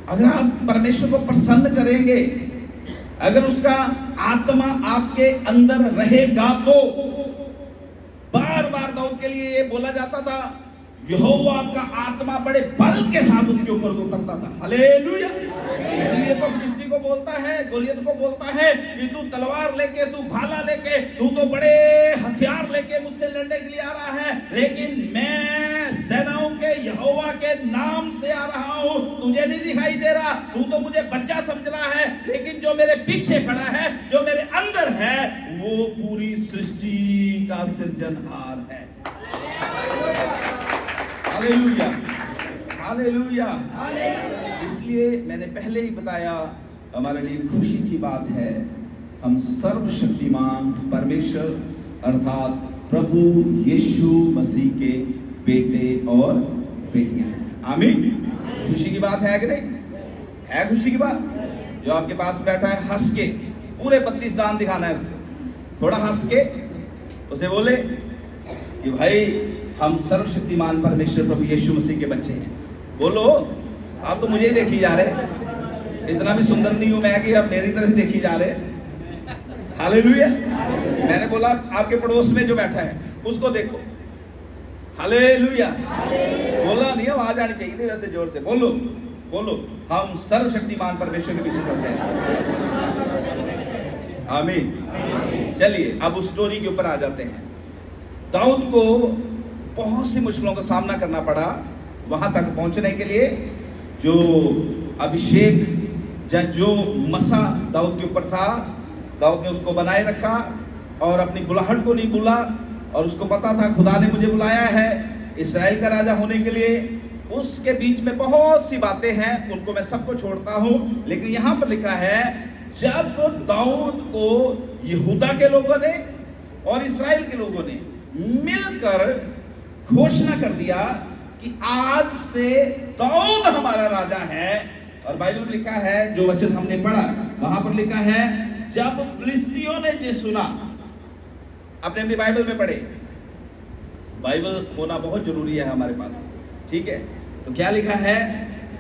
अगर आप परमेश्वर को प्रसन्न करेंगे, अगर उसका आत्मा आपके अंदर रहेगा तो। बार बार दाऊद के लिए ये बोला जाता था, यहोवा का आत्मा बड़े बल के साथ उसके ऊपर उतरता था। हालेलुया। इसलिए तो फिलिस्ती को बोलता है, गोलियत को बोलता है कि तू तलवार लेके, तू भाला लेके, तू तो बड़े हथियार लेके मुझसे लड़ने के लिए आ रहा है, लेकिन मैं सेनाओं के यहोवा के नाम से आ रहा हूं, तुझे नहीं दिखाई दे रहा, तू तो मुझे बच्चा समझ रहा है, लेकिन जो मेरे पीछे खड़ा है, जो मेरे अंदर है, वो पूरी सृष्टि का सृजनहार है। Hallelujah, hallelujah. इसलिए मैंने पहले ही बताया, हमारे लिए खुशी की बात है, हम सर्वशक्तिमान परमेश्वर अर्थात प्रभु यीशु मसीह के बेटे और बेटियां हैं। आमीन। खुशी की बात है कि नहीं? है खुशी की बात। जो आपके पास बैठा है हंस के पूरे 32 दान दिखाना है उसको, थोड़ा हंस के उसे बोले कि भाई हम सर्वशक्तिमान परमेश्वर प्रभु यीशु मसीह के बच्चे हैं। बोलो, आप तो मुझे ही देखी जा रहे, इतना भी सुंदर नहीं हूं मैं कि अब मेरी तरफ देखी जा रहे। हालेलुया। मैंने बोला आपके पड़ोस में जो बैठा है उसको देखो। हालेलुया। बोला नहीं, आवाज आनी चाहिए थी वैसे जोर से। बोलो बोलो, हम सर्वशक्तिमान परमेश्वर के पीछे चलते हैं। आमीन। चलिए अब उस स्टोरी के ऊपर आ जाते हैं। दाऊद को बहुत सी मुश्किलों का सामना करना पड़ा वहां तक पहुंचने के लिए। जो अभिषेक जो मसा दाऊद के ऊपर था, दाऊद ने उसको बनाए रखा और अपनी बुलाहट को नहीं भूला। और उसको पता था खुदा ने मुझे बुलाया है इस्राएल का राजा होने के लिए। उसके बीच में बहुत सी बातें हैं, उनको मैं सबको छोड़ता हूं। लेकिन यहां पर लिखा है जब दाऊद को यहूदा के लोगों ने और इस्राएल के लोगों ने मिलकर घोषणा कर दिया कि आज से दाऊद हमारा राजा है। और बाइबल में लिखा है, जो वचन हमने पढ़ा वहां पर लिखा है जब फिलिस्तियों ने ये सुना। अपने अपनी बाइबल में पढ़े, बाइबल होना बहुत जरूरी है हमारे पास, ठीक है। तो क्या लिखा है,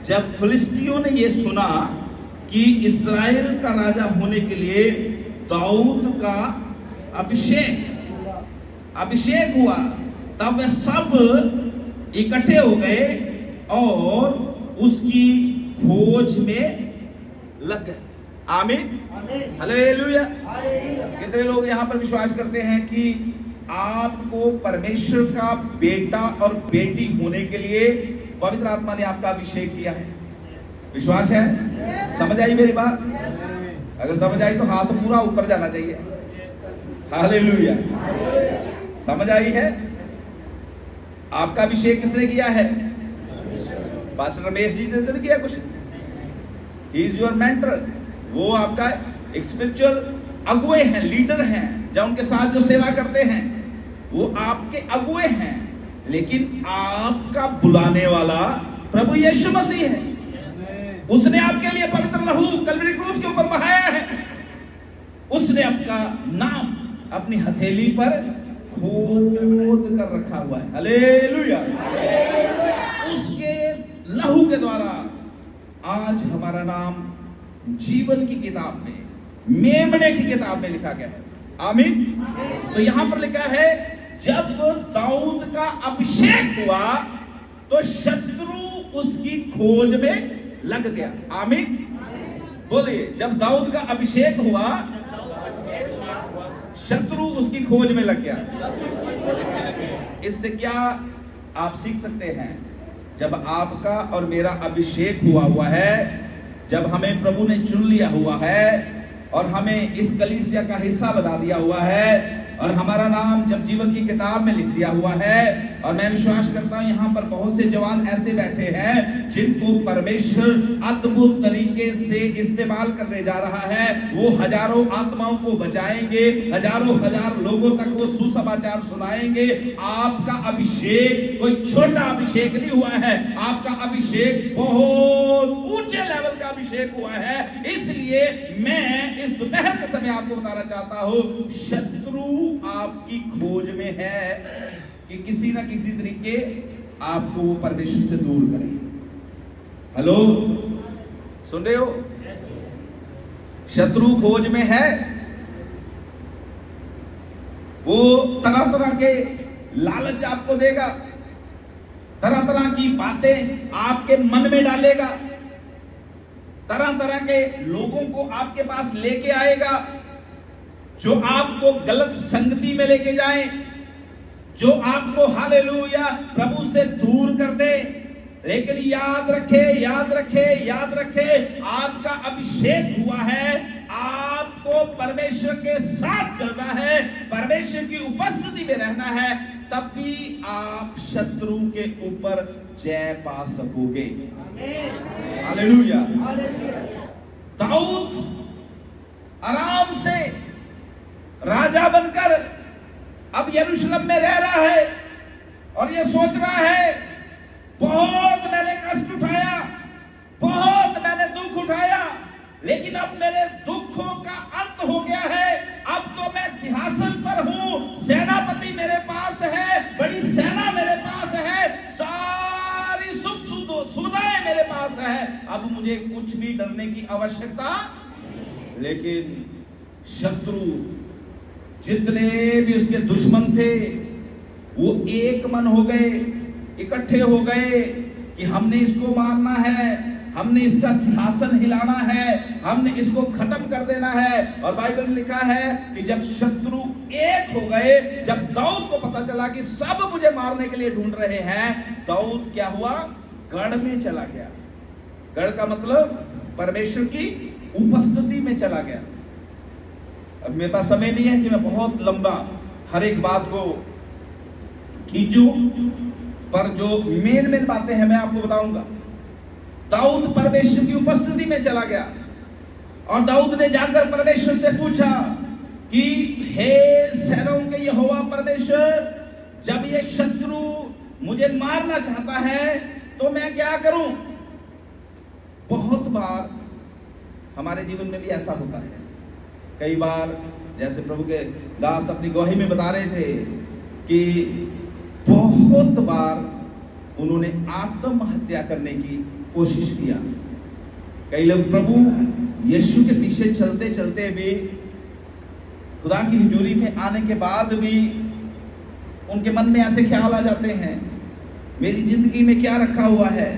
जब फिलिस्तियों ने ये सुना कि इस्राएल का राजा होने के लिए दाऊद का अभिषेक हुआ, तब वे सब इकट्ठे हो गए और उसकी खोज में लग गए। आमीन, हालेलुया। कितने लोग यहाँ पर विश्वास करते हैं कि आपको परमेश्वर का बेटा और बेटी होने के लिए पवित्र आत्मा ने आपका अभिषेक किया है? विश्वास है? समझ आई मेरी बात? अगर समझ आई तो हाथ पूरा ऊपर जाना चाहिए। हालेलुया। समझ आई है? आपका अभिषेक किसने किया है? पास्टर रमेश जी ने तो किया कुछ। He is your mentor. वो आपका एक स्पिरिचुअल अगुए हैं, लीडर हैं, जो उनके साथ जो सेवा करते हैं वो आपके अगुए हैं। लेकिन आपका बुलाने वाला प्रभु यीशु मसीह है। उसने आपके लिए पवित्र लहू कलवरी क्रूस के ऊपर बहाया है। उसने आपका नाम अपनी हथेली पर खोद कर रखा हुआ है। हालेलुया। उसके लहू के द्वारा आज हमारा नाम जीवन की किताब में, मेमने की किताब में लिखा गया है। आमीन। तो यहां पर लिखा है जब दाऊद का अभिषेक हुआ तो शत्रु उसकी खोज में लग गया। आमीन। बोलिए, जब दाऊद का अभिषेक हुआ शत्रु उसकी खोज में लग गया। इससे क्या आप सीख सकते हैं? जब आपका और मेरा अभिषेक हुआ है, जब हमें प्रभु ने चुन लिया हुआ है और हमें इस कलीसिया का हिस्सा बना दिया हुआ है और हमारा नाम जब जीवन की किताब में लिख दिया हुआ है, और मैं विश्वास करता हूं यहाँ पर बहुत से जवान ऐसे बैठे हैं जिनको परमेश्वर अद्भुत तरीके से इस्तेमाल करने जा रहा है। वो हजारों आत्माओं को बचाएंगे, हजारों हजार लोगों तक वो सुसमाचार सुनाएंगे। आपका अभिषेक कोई छोटा अभिषेक नहीं हुआ है, आपका अभिषेक बहुत ऊंचे लेवल का अभिषेक हुआ है। इसलिए मैं इस दोपहर के समय आपको बताना चाहता हूं, शत्रु आपकी खोज में है कि किसी ना किसी तरीके आपको वो परमेश्वर से दूर करें। हेलो, सुन रहे हो? शत्रु खोज में है। वो तरह तरह के लालच आपको देगा, तरह तरह की बातें आपके मन में डालेगा, तरह तरह के लोगों को आपके पास लेके आएगा जो आपको गलत संगति में लेके जाए, जो आपको हालेलुया प्रभु से दूर कर दे। लेकिन याद रखे, याद रखे, याद रखे, आपका अभिषेक हुआ है, आपको परमेश्वर के साथ चलना है, परमेश्वर की उपस्थिति में रहना है, तब भी आप शत्रु के ऊपर जय पा सकोगे। हालेलुया। दाऊद आराम से राजा बनकर अब यरूशलेम में रह रहा है और ये सोच रहा है बहुत मैंने कष्ट उठाया, बहुत मैंने दुख उठाया, लेकिन अब मेरे दुखों का अंत हो गया है। अब तो मैं सिंहासन पर हूं, सेनापति मेरे पास है, बड़ी सेना मेरे पास है, सारी सुख सुविधाएं मेरे पास है। अब मुझे कुछ भी डरने की आवश्यकता। लेकिन शत्रु जितने भी उसके दुश्मन थे वो एक मन हो गए, इकट्ठे हो गए कि हमने इसको मारना है, हमने इसका सिंहासन हिलाना है, हमने इसको खत्म कर देना है। और बाइबल में लिखा है कि जब शत्रु एक हो गए, जब दाऊद को पता चला कि सब मुझे मारने के लिए ढूंढ रहे हैं, दाऊद क्या हुआ? गढ़ में चला गया। गढ़ का मतलब परमेश्वर की उपस्थिति में चला गया। अब मेरे पास समय नहीं है कि मैं बहुत लंबा हर एक बात को खींचूं, पर जो मेन बातें हैं मैं आपको बताऊंगा। दाऊद परमेश्वर की उपस्थिति में चला गया और दाऊद ने जाकर परमेश्वर से पूछा कि हे सेनाओं के यहोवा परमेश्वर, जब ये शत्रु मुझे मारना चाहता है तो मैं क्या करूं? बहुत बार हमारे जीवन में भी ऐसा होता है। कई बार जैसे प्रभु के दास अपनी गवाही में बता रहे थे कि बहुत बार उन्होंने आत्महत्या करने की कोशिश किया। कई लोग प्रभु यीशु के पीछे चलते चलते भी, खुदा की हुजूरी में आने के बाद भी उनके मन में ऐसे ख्याल आ जाते हैं, मेरी जिंदगी में क्या रखा हुआ है,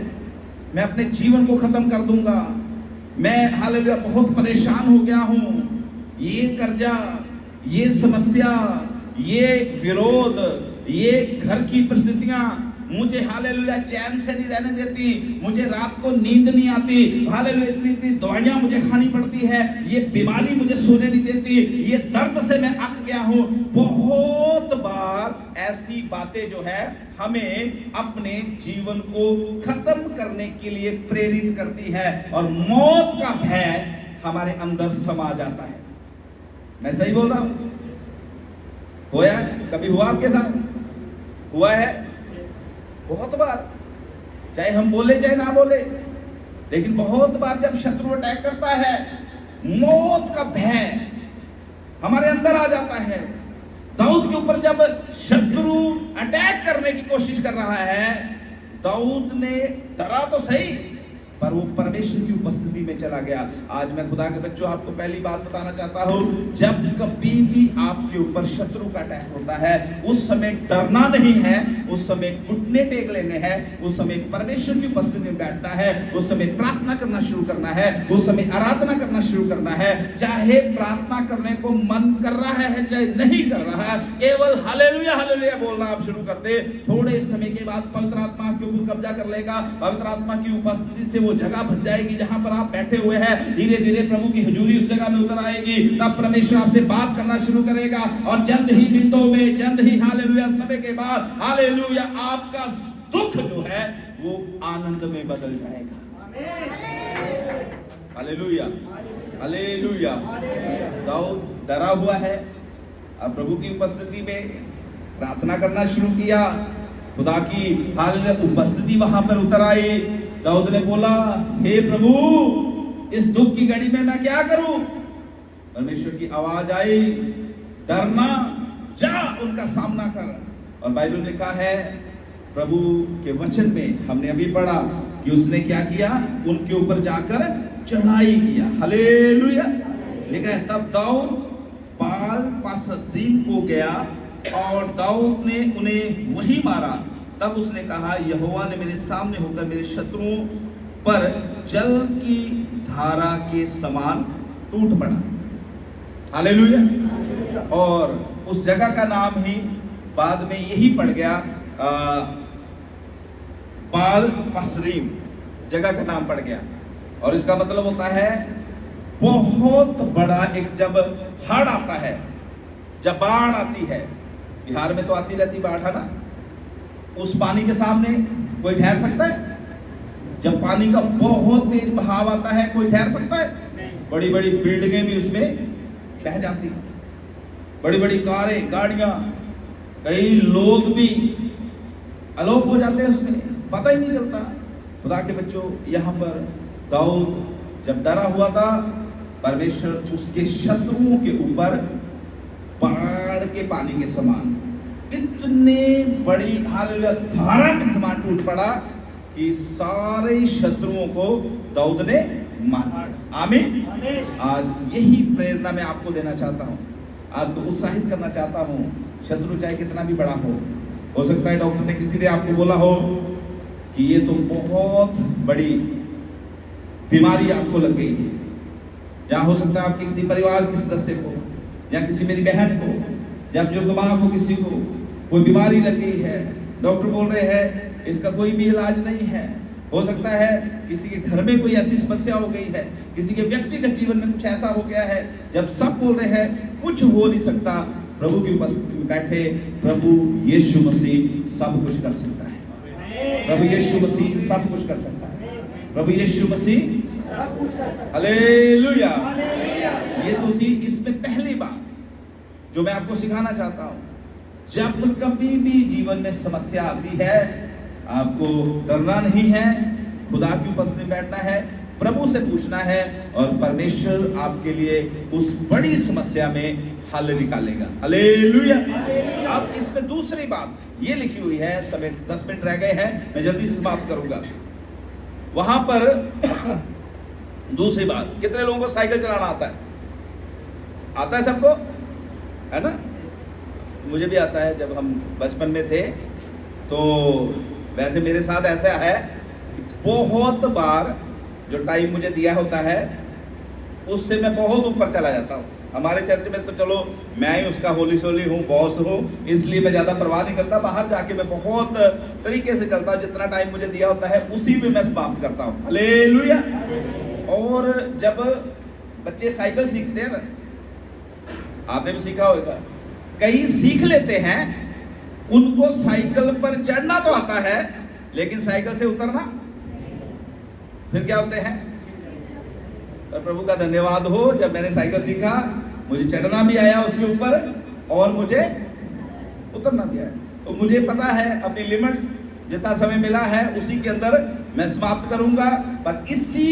मैं अपने जीवन को खत्म कर दूंगा, मैं हालेलुया बहुत परेशान हो गया हूं, ये कर्जा, ये समस्या, ये विरोध, ये घर की परिस्थितियां मुझे हालेलुया चैन से नहीं रहने देती, मुझे रात को नींद नहीं आती, हालेलुया इतनी दवाइयां मुझे खानी पड़ती है, ये बीमारी मुझे सोने नहीं देती, ये दर्द से मैं अक गया हूं। बहुत बार ऐसी बातें जो है हमें अपने जीवन को खत्म करने के लिए प्रेरित करती है और मौत का भय हमारे अंदर समा जाता है। मैं सही बोल रहा हूं? होया? कभी हुआ आपके साथ? हुआ है बहुत बार, चाहे हम बोले चाहे ना बोले, लेकिन बहुत बार जब शत्रु अटैक करता है, मौत का भय हमारे अंदर आ जाता है। दाऊद के ऊपर जब शत्रु अटैक करने की कोशिश कर रहा है, दाऊद ने डरा तो सही, पर वो परमेश्वर की उपस्थिति में चला गया। आज मैं खुदा के बच्चों आपको पहली बात बताना चाहता हूं, जब कभी भी आपके ऊपर शत्रु का अटैक होता है, उस समय डरना नहीं है, उस समय घुटने टेक लेने हैं, उस समय परमेश्वर की उपस्थिति में बैठना है, उस समय प्रार्थना करना शुरू करना है, उस समय आराधना करना शुरू करना है। चाहे प्रार्थना करने को मन कर रहा है चाहे नहीं कर रहा है, केवल हालेलुया हालेलुया बोलना आप शुरू कर दे। थोड़े समय के बाद पवित्र आत्मा आपके ऊपर कब्जा कर लेगा। पवित्र आत्मा की उपस्थिति से वो जगह भर जाएगी जहां पर आप बैठे हुए हैं। धीरे धीरे प्रभु की हुजूरी उस जगह में उतर आएगी, तब परमेश्वर आपसे बात करना शुरू करेगा और जल्द ही मिनटों में, जल्द ही हालेलुया समय के बाद हालेलुया आपका दुख जो है वो आनंद में बदल जाएगा। Hallelujah hallelujah. दाऊद डरा हुआ है, अब प्रभु की उपस्थिति में प्रार्थना करना शुरू किया, खुदा की हालेलुया उपस्थिति वहां पर उतर आई। दाऊद ने बोला, हे प्रभु, इस दुख की घड़ी में मैं क्या करूं? परमेश्वर की आवाज आई, डरना, जा उनका सामना कर। और बाइबल में लिखा है, प्रभु के वचन में हमने अभी पढ़ा कि उसने क्या किया? उनके ऊपर जाकर चढ़ाई किया। हालेलुया। लिखा है, तब दाऊद बाल पससीम को गया और दाऊद ने उन्हें वही मारा। तब उसने कहा, यहोवा ने मेरे सामने होकर मेरे शत्रुओं पर जल की धारा के समान टूट पड़ा। हालेलुया। और उस जगह का नाम ही बाद में यही पड़ गया, बाल पसरीम जगह का नाम पड़ गया। और इसका मतलब होता है बहुत बड़ा, एक जब हड़ आता है, जब बाढ़ आती है, बिहार में तो आती रहती बाढ़ है ना, उस पानी के सामने कोई ठहर सकता है? जब पानी का बहुत तेज बहाव आता है, कोई ठहर सकता है? बड़ी बड़ी बिल्डिंगें भी उसमें बह जाती हैं, बड़ी बड़ी कारें, गाड़ियां, कई लोग भी अलोप हो जाते हैं उसमें, पता ही नहीं चलता। खुदा के बच्चों, यहाँ पर दाऊद जब डरा हुआ था, परमेश्वर उसके शत्रुओं के ऊपर बाढ़ के पानी के समान, इतने बड़ी हालेलुया धारा के समान टूट पड़ा कि सारे शत्रुओं को दाऊद ने मार दिया। आमीन। आज यही प्रेरणा मैं आपको देना चाहता हूँ, आपको उत्साहित करना चाहता हूँ। शत्रु चाहे कितना भी बड़ा हो सकता है डॉक्टर ने किसी ने आपको बोला हो कि ये तो बहुत बड़ी बीमारी आपको लग गई है, या हो सकता है आपके किसी परिवार के सदस्य को, या किसी मेरी बहन को, या बुजुर्ग माँ को, किसी को कोई बीमारी लग गई है, डॉक्टर बोल रहे हैं इसका कोई भी इलाज नहीं है। हो सकता है किसी के घर में कोई ऐसी समस्या हो गई है, किसी के व्यक्तिगत जीवन में कुछ ऐसा हो गया है, जब सब बोल रहे हैं कुछ हो नहीं सकता, प्रभु की उपस्थिति में बैठे प्रभु यीशु मसीह सब कुछ कर सकता है। प्रभु यीशु मसीह सब कुछ कर सकता है। प्रभु यीशु मसीह हालेलुया। ये तो थी इसमें पहली बात जो मैं आपको सिखाना चाहता हूं। जब कभी भी जीवन में समस्या आती है, आपको डरना नहीं है, खुदा की उपस्थिति में बैठना है, प्रभु से पूछना है, और परमेश्वर आपके लिए उस बड़ी समस्या में हल निकालेगा। हालेलुया। अब इसमें दूसरी बात ये लिखी हुई है, समय 10 मिनट रह गए हैं, मैं जल्दी से समाप्त करूंगा। वहां पर दूसरी बात, कितने लोगों को साइकिल चलाना आता है? आता है सबको, है ना? मुझे भी आता है। जब हम बचपन में थे तो वैसे मेरे साथ ऐसा है कि बहुत बार जो टाइम मुझे दिया होता है उससे मैं बहुत ऊपर चला जाता हूँ। हमारे चर्च में तो चलो मैं ही उसका होली सोली हूँ, बॉस हूँ, इसलिए मैं ज़्यादा परवाह नहीं करता। बाहर जाके मैं बहुत तरीके से चलता हूँ, जितना टाइम मुझे दिया होता है उसी में मैं समाप्त करता हूँ। हालेलुया। और जब बच्चे साइकिल सीखते हैं ना, आपने भी सीखा होगा, कई सीख लेते हैं, उनको साइकिल पर चढ़ना तो आता है लेकिन साइकिल से उतरना फिर क्या होते हैं। और प्रभु का धन्यवाद हो, जब मैंने साइकिल सीखा मुझे चढ़ना भी आया उसके ऊपर और मुझे उतरना भी आया। तो मुझे पता है अपनी लिमिट्स, जितना समय मिला है उसी के अंदर मैं समाप्त करूंगा। पर इसी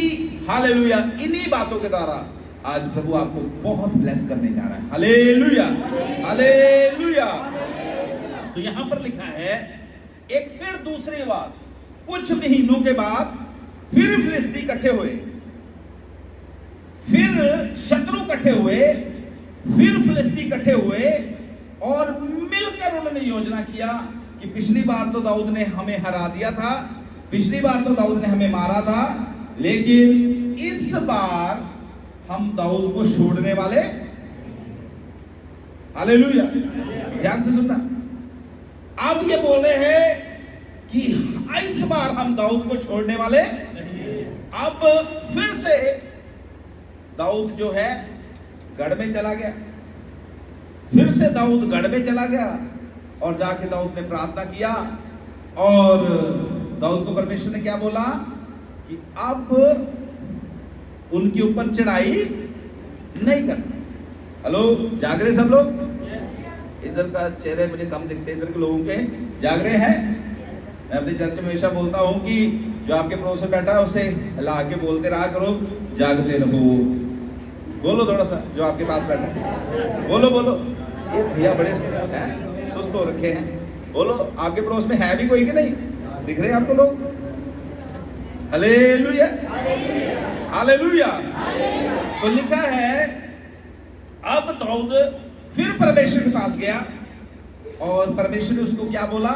हालेलुया इन्हीं बातों के द्वारा आज प्रभु आपको बहुत ब्लेस करने जा रहा है। Hallelujah, hallelujah. तो यहां पर लिखा है एक फिर दूसरी बात, कुछ महीनों के बाद फिर फिलिस्ती इकट्ठे हुए, फिर शत्रु इकट्ठे हुए, फिर फिलिस्ती इकट्ठे हुए और मिलकर उन्होंने योजना किया कि पिछली बार तो दाऊद ने हमें हरा दिया था, पिछली बार तो दाऊद ने हमें मारा था, लेकिन इस बार हम दाऊद को छोड़ने वाले। हालेलुया। ध्यान से सुनना। अब ये बोल रहे हैं कि इस बार हम दाऊद को छोड़ने वाले। अब फिर से दाऊद जो है गढ़ में चला गया, फिर से दाऊद गढ़ में चला गया और जाके दाऊद ने प्रार्थना किया और दाऊद को परमेश्वर ने क्या बोला कि अब उनके ऊपर चढ़ाई नहीं करना। हेलो, जाग रहे सब लोग? इधर का चेहरे मुझे कम दिखते, इधर के लोगों के जाग रहे हैं। मैं अपनी चर्च में हमेशा बोलता हूं कि जो आपके पड़ोस में बैठा है उसे हिला के बोलते रहा करो, जागते रहो। बोलो थोड़ा सा, जो आपके पास बैठा है बोलो बोलो। ये भैया बड़े हैं, सुस्त हो रखे हैं। बोलो, आपके पड़ोस में है भी कोई कि नहीं? दिख रहे हैं आपको लोग? Hallelujah, hallelujah. तो लिखा है अब दाऊद फिर परमेश्वर के पास गया और परमेश्वर ने उसको क्या बोला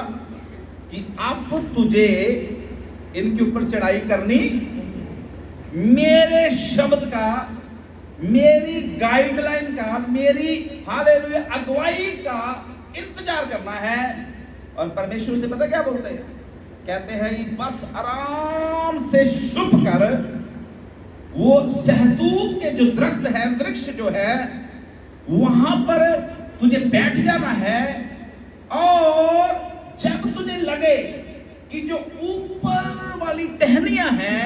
कि अब तुझे इनके ऊपर चढ़ाई करनी, मेरे शब्द का, मेरी गाइडलाइन का, मेरी हालेलुया अगुवाई का इंतजार करना है। और परमेश्वर से पता क्या बोलते हैं? कहते हैं बस आराम से छुप कर वो सहतूत के जो दरख्त है, वृक्ष जो है, वहां पर तुझे बैठ जाना है। और जब तुझे लगे कि जो ऊपर वाली टहनियां हैं,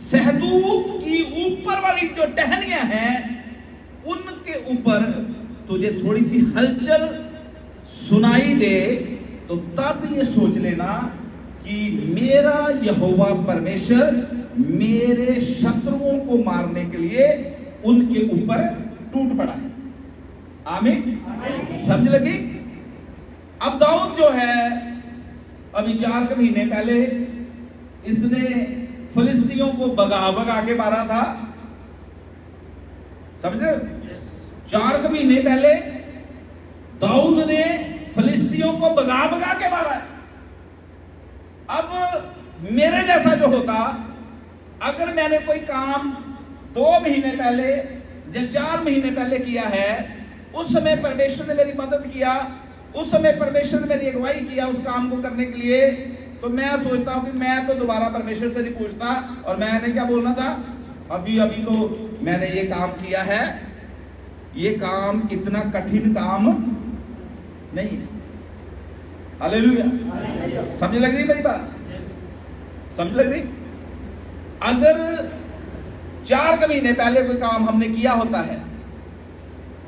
सहतूत की ऊपर वाली जो टहनियां हैं, उनके ऊपर तुझे थोड़ी सी हलचल सुनाई दे, तो तब ये सोच लेना कि मेरा यहोवा परमेश्वर मेरे शत्रुओं को मारने के लिए उनके ऊपर टूट पड़ा है। आमीन। समझ लगी? अब दाऊद जो है, अभी 4 महीने पहले इसने फिलिस्तीनियों को भगा भगा के मारा था। समझ रहे हो? 4 महीने पहले दाऊद ने फिलिस्तीनियों को भगा भगा के मारा है। अब मेरे जैसा जो होता, अगर मैंने कोई काम 2 महीने पहले या 4 महीने पहले किया है, उस समय परमेश्वर ने मेरी मदद किया, उस समय परमेश्वर ने मेरी अगुवाई किया उस काम को करने के लिए, तो मैं सोचता हूं कि मैं तो दोबारा परमेश्वर से नहीं पूछता, और मैंने क्या बोलना था, अभी अभी तो मैंने ये काम किया है, ये काम इतना कठिन काम नहीं है। हालेलुया। समझ लग रही मेरी बात? समझ लग रही? अगर 4 महीने पहले कोई काम हमने किया होता है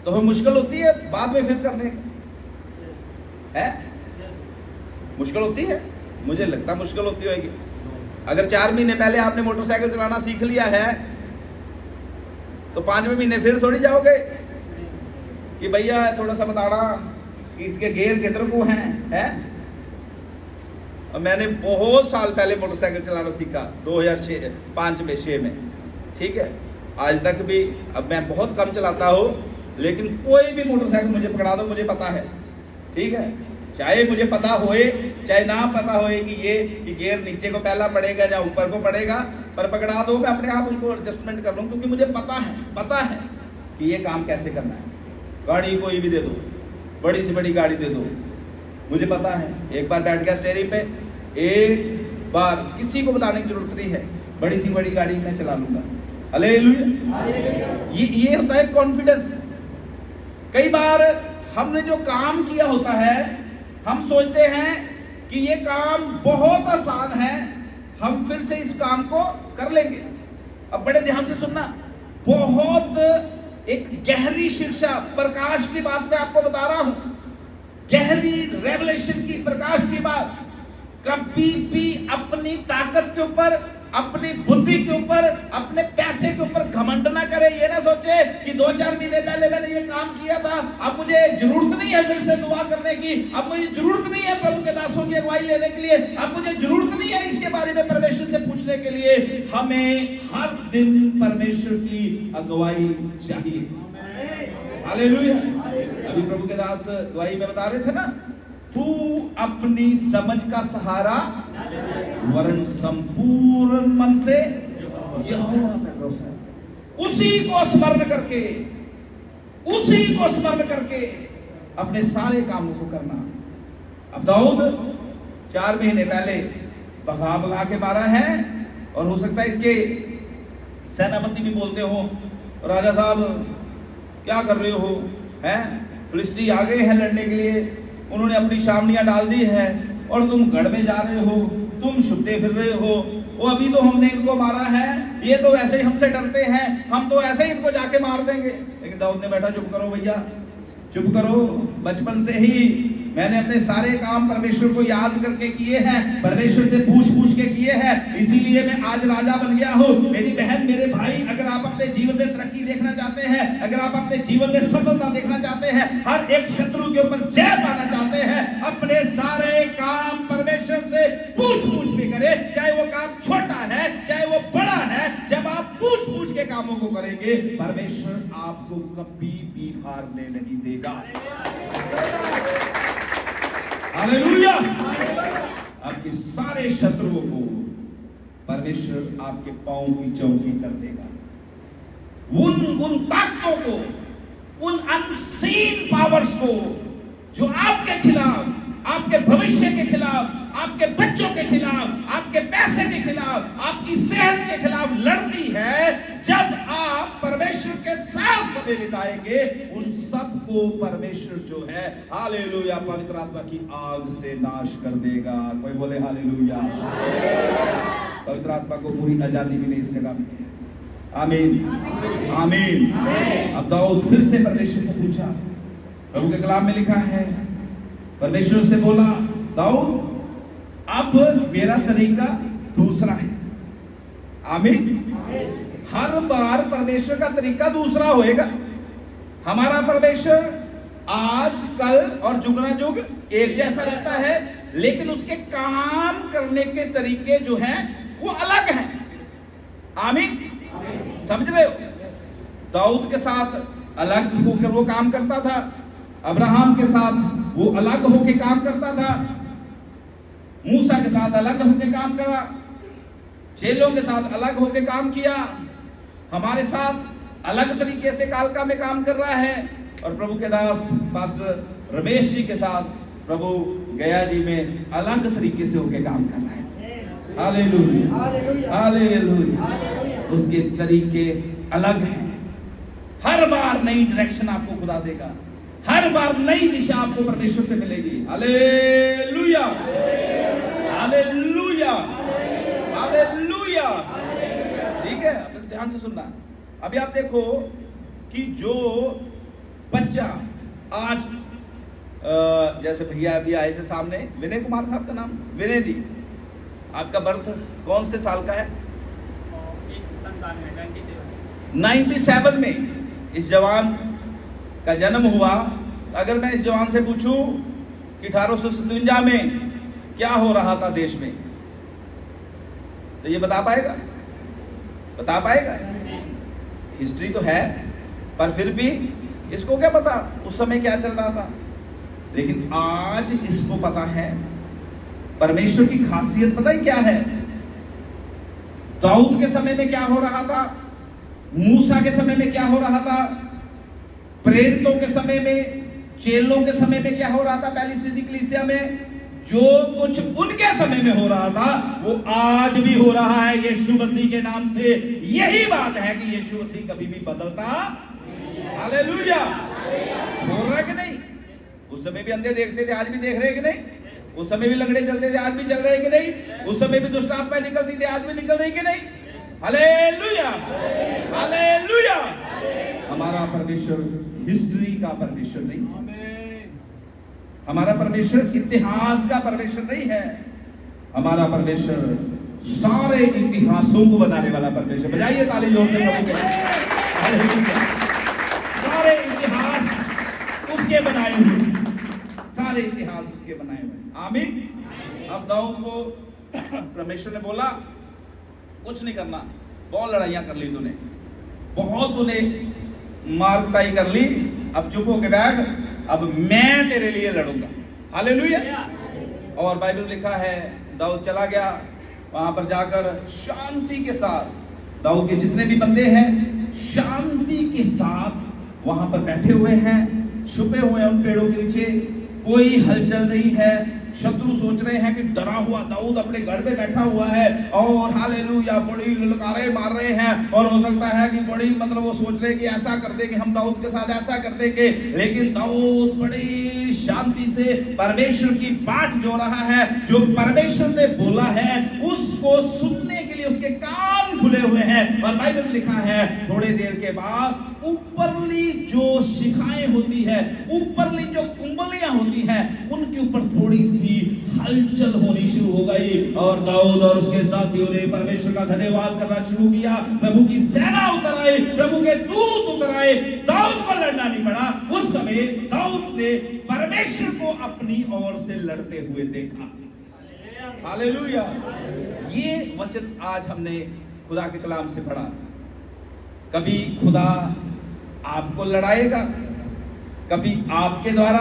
तो फिर मुश्किल होती है बाद में फिर करने है, मुश्किल होती है, मुझे लगता मुश्किल होती होगी। अगर 4 महीने पहले आपने मोटरसाइकिल चलाना सीख लिया है तो 5वें महीने फिर थोड़ी जाओगे कि भैया थोड़ा सा बताना कि इसके गेयर किधर को हैं? और मैंने बहुत साल पहले मोटरसाइकिल चलाना सीखा, 2005 में 6 में, ठीक है। आज तक भी अब मैं बहुत कम चलाता हूँ, लेकिन कोई भी मोटरसाइकिल मुझे पकड़ा दो, मुझे पता है, ठीक है। चाहे मुझे पता होए चाहे ना पता होए कि ये कि गियर नीचे को पहला पड़ेगा या ऊपर को पड़ेगा, पर पकड़ा दो, मैं अपने आप उनको एडजस्टमेंट कर लूँ, क्योंकि मुझे पता है कि ये काम कैसे करना है। गाड़ी कोई भी दे दो, बड़ी से बड़ी गाड़ी दे दो, मुझे पता है। एक बार बैठ गया स्टीयरिंग पे, एक बार किसी को बताने की जरूरत नहीं है, बड़ी सी बड़ी गाड़ी मैं चला लूंगा। हालेलुया। ये होता है कॉन्फिडेंस। कई बार हमने जो काम किया होता है, हम सोचते हैं कि ये काम बहुत आसान है, हम फिर से इस काम को कर लेंगे। अब बड़े ध्यान से सुनना, बहुत एक गहरी शिक्षा, प्रकाश की बात मैं आपको बता रहा हूं, गहरी रेवलेशन की, प्रकाश की बात। कभी भी अपनी ताकत के ऊपर, अपनी बुद्धि के ऊपर, अपने पैसे के ऊपर घमंड ना करे। ये ना सोचे कि 2-4 महीने पहले मैंने ये काम किया था, अब मुझे जरूरत नहीं है फिर से दुआ करने की, अब मुझे जरूरत नहीं है प्रभु के दासों की अगुवाई लेने के लिए, अब मुझे जरूरत नहीं है इसके बारे में परमेश्वर से पूछने के लिए। हमें हर दिन परमेश्वर की अगुवाई चाहिए। हालेलुया। अभी प्रभु के दास दुआई में बता रहे थे ना, तू अपनी समझ का सहारा वरन संपूर्ण मन से यहोवा पर भरोसा, उसी को स्मरण करके, उसी को स्मरण करके अपने सारे कामों को करना। अब दाऊद 4 महीने पहले भगा भगा के मारा है, और हो सकता है इसके सेनापति भी बोलते हो, राजा साहब क्या कर रहे हो, हैं? फिलिस्ती आ गए हैं लड़ने के लिए, उन्होंने अपनी छावनियां डाल दी है और तुम गढ़ में जा रहे हो, तुम छुपते फिर रहे हो। वो अभी तो हमने इनको मारा है, ये तो ऐसे ही हमसे डरते हैं, हम तो ऐसे ही इनको जाके मार देंगे। लेकिन दाऊद ने बैठा, चुप करो भैया, चुप करो। बचपन से ही मैंने अपने सारे काम परमेश्वर को याद करके किए हैं, परमेश्वर से पूछ के किए हैं, इसीलिए मैं आज राजा बन गया हूँ। मेरी बहन, मेरे भाई, अगर आप अपने जीवन में तरक्की देखना चाहते हैं, अगर आप अपने जीवन में सफलता देखना चाहते हैं, हर एक शत्रु के ऊपर जय पाना चाहते हैं, अपने सारे काम परमेश्वर से पूछ के करें। चाहे वो काम छोटा है चाहे वो बड़ा है, जब आप पूछ के कामों को करेंगे, परमेश्वर आपको कभी भी हारने नहीं देगा। हालेलुया। आपके सारे शत्रुओं को परमेश्वर आपके पांव की चौकी कर देगा। उन ताकतों को, उन अनसीन पावर्स को जो आपके खिलाफ, आपके भविष्य के खिलाफ, आपके बच्चों के खिलाफ, आपके पैसे के खिलाफ, आपकी सेहत के खिलाफ लड़ती है, जब आप परमेश्वर के साथ समय बिताएंगे, उन सबको परमेश्वर जो है, हालेलुया, पवित्र आत्मा की आग से नाश कर देगा। कोई बोले हालेलुया। पवित्र आत्मा को पूरी आजादी मिली इस जगह में। आमीन, आमीन। अब दाऊद फिर से परमेश्वर से पूछा, प्रभु के कलाम में लिखा है, परमेश्वर से बोला, दाऊद अब मेरा तरीका दूसरा है। आमीन। हर बार परमेश्वर का तरीका दूसरा होएगा। हमारा परमेश्वर आज, कल और जुगना जुग एक जैसा रहता है, लेकिन उसके काम करने के तरीके जो हैं वो अलग हैं। आमीन। समझ रहे हो? दाऊद के साथ अलग होकर वो काम करता था, अब्राहम के साथ वो अलग होकर काम करता था, मूसा के साथ अलग होकर काम करा, चेलों के साथ अलग होकर काम किया, हमारे साथ अलग तरीके से कालका में काम कर रहा है, और प्रभु के दास पास्टर रमेश जी के साथ प्रभु गया जी में अलग तरीके से होकर काम कर रहा है। Hallelujah, hallelujah. उसके तरीके अलग हैं। हर बार नई डायरेक्शन आपको खुदा देगा, हर बार नई दिशा आपको परमेश्वर से मिलेगी। Hallelujah, hallelujah, hallelujah. ठीक है, अब ध्यान से सुनना। अभी आप देखो कि जो बच्चा आज जैसे भैया अभी आए थे सामने, विनय कुमार था आपका नाम, विनय जी, आपका बर्थ कौन से साल का है? 97 में इस जवान का जन्म हुआ। अगर मैं इस जवान से पूछूं कि 1857 में क्या हो रहा था देश में, तो ये बता पाएगा? बता पाएगा? हिस्ट्री तो है, पर फिर भी इसको क्या पता उस समय क्या चल रहा था। लेकिन आज इसको पता है। परमेश्वर की खासियत पता है क्या है? दाऊद के समय में क्या हो रहा था, मूसा के समय में क्या हो रहा था, प्रेरितों के समय में, चेलों के समय में क्या हो रहा था, पहली सदी कलीसिया में जो कुछ उनके समय में हो रहा था वो आज भी हो रहा है यीशु मसीह के नाम से। यही बात है कि यीशु मसीह कभी भी बदलता। हालेलुया। हो रहा है कि नहीं? उस समय भी अंधे देखते थे, आज भी देख रहे हैं कि नहीं? उस समय भी लंगड़े चलते थे, आज भी चल रहे हैं कि नहीं? उस समय भी दुष्ट आत्माएं निकलती थी, आज भी निकल रही कि नहीं? Hallelujah, hallelujah. हमारा परमेश्वर हिस्ट्री का परमेश्वर नहीं है। हमारा परमेश्वर इतिहास का परमेश्वर नहीं है। हमारा परमेश्वर सारे इतिहासों को बनाने वाला परमेश्वर। बजाइए ताली जोर से प्रभु के। हालेलुया। सारे इतिहास उसके बनाए हुए, सारे इतिहास उसके बनाए हुए। आमीन। अब दाऊद को परमेश्वर ने बोला कुछ नहीं करना, बहुत लड़ाइयां कर ली तूने, बहुत तूने मार कुटाई कर ली, अब चुप होके बैठ, अब मैं तेरे लिए लड़ूंगा। हालेलुया। और बाइबल लिखा है दाऊद चला गया, वहां पर जाकर शांति के साथ, दाऊद के जितने भी बंदे हैं शांति के साथ वहां पर बैठे हुए हैं, छुपे हुए हैं उन पेड़ों के नीचे, कोई हलचल नहीं है। शत्रु सोच रहे हैं कि डरा हुआ दाऊद अपने गढ़ में बैठा हुआ है और हालेलुया बड़ी ललकारे मार रहे हैं, और हो सकता है कि बड़ी मतलब वो सोच रहे हैं कि ऐसा कर देंगे हम दाऊद के साथ, ऐसा कर देंगे। लेकिन दाऊद बड़ी शांति से परमेश्वर की बात जो रहा है, जो परमेश्वर ने बोला है उसको सुनने के लिए उसके कान खुले हुए हैं। और बाइबल लिखा है थोड़ी देर के बाद ऊपरली जो शिखाएं होती है, ऊपरली जो कुंबलियां होती हैं, उनके ऊपर थोड़ी सी हलचल होनी शुरू हो गई, और दाऊद और उसके साथियों ने परमेश्वर का धन्यवाद करना शुरू किया। प्रभु की सेना उतर आई, प्रभु के दूत उतर आए, दाऊद को लड़ना नहीं पड़ा। उस समय दाऊद ने परमेश्वर को अपनी ओर से लड़ते हुए देखा। हालेलुया। ये वचन आज हमने खुदा के कलाम से पढ़ा। कभी खुदा आपको लड़ाएगा, कभी आपके द्वारा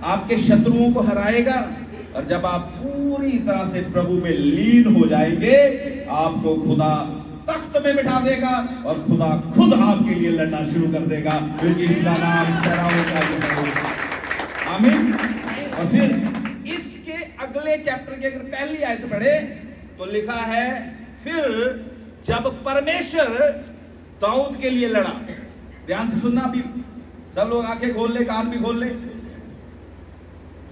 आपके शत्रुओं को हराएगा, और जब आप पूरी तरह से प्रभु में लीन हो जाएंगे, आपको खुदा तख्त में बिठा देगा और खुदा खुद आपके लिए लड़ना शुरू कर देगा, क्योंकि इसका नाम सेनाओं का यहोवा है। आमीन। और फिर इसके अगले चैप्टर की अगर पहली आयत पढ़े तो लिखा है, फिर जब परमेश्वर दाऊद के लिए लड़ा। ध्यान से सुनना, अभी सब लोग आंखें खोल ले, कान भी खोल ले।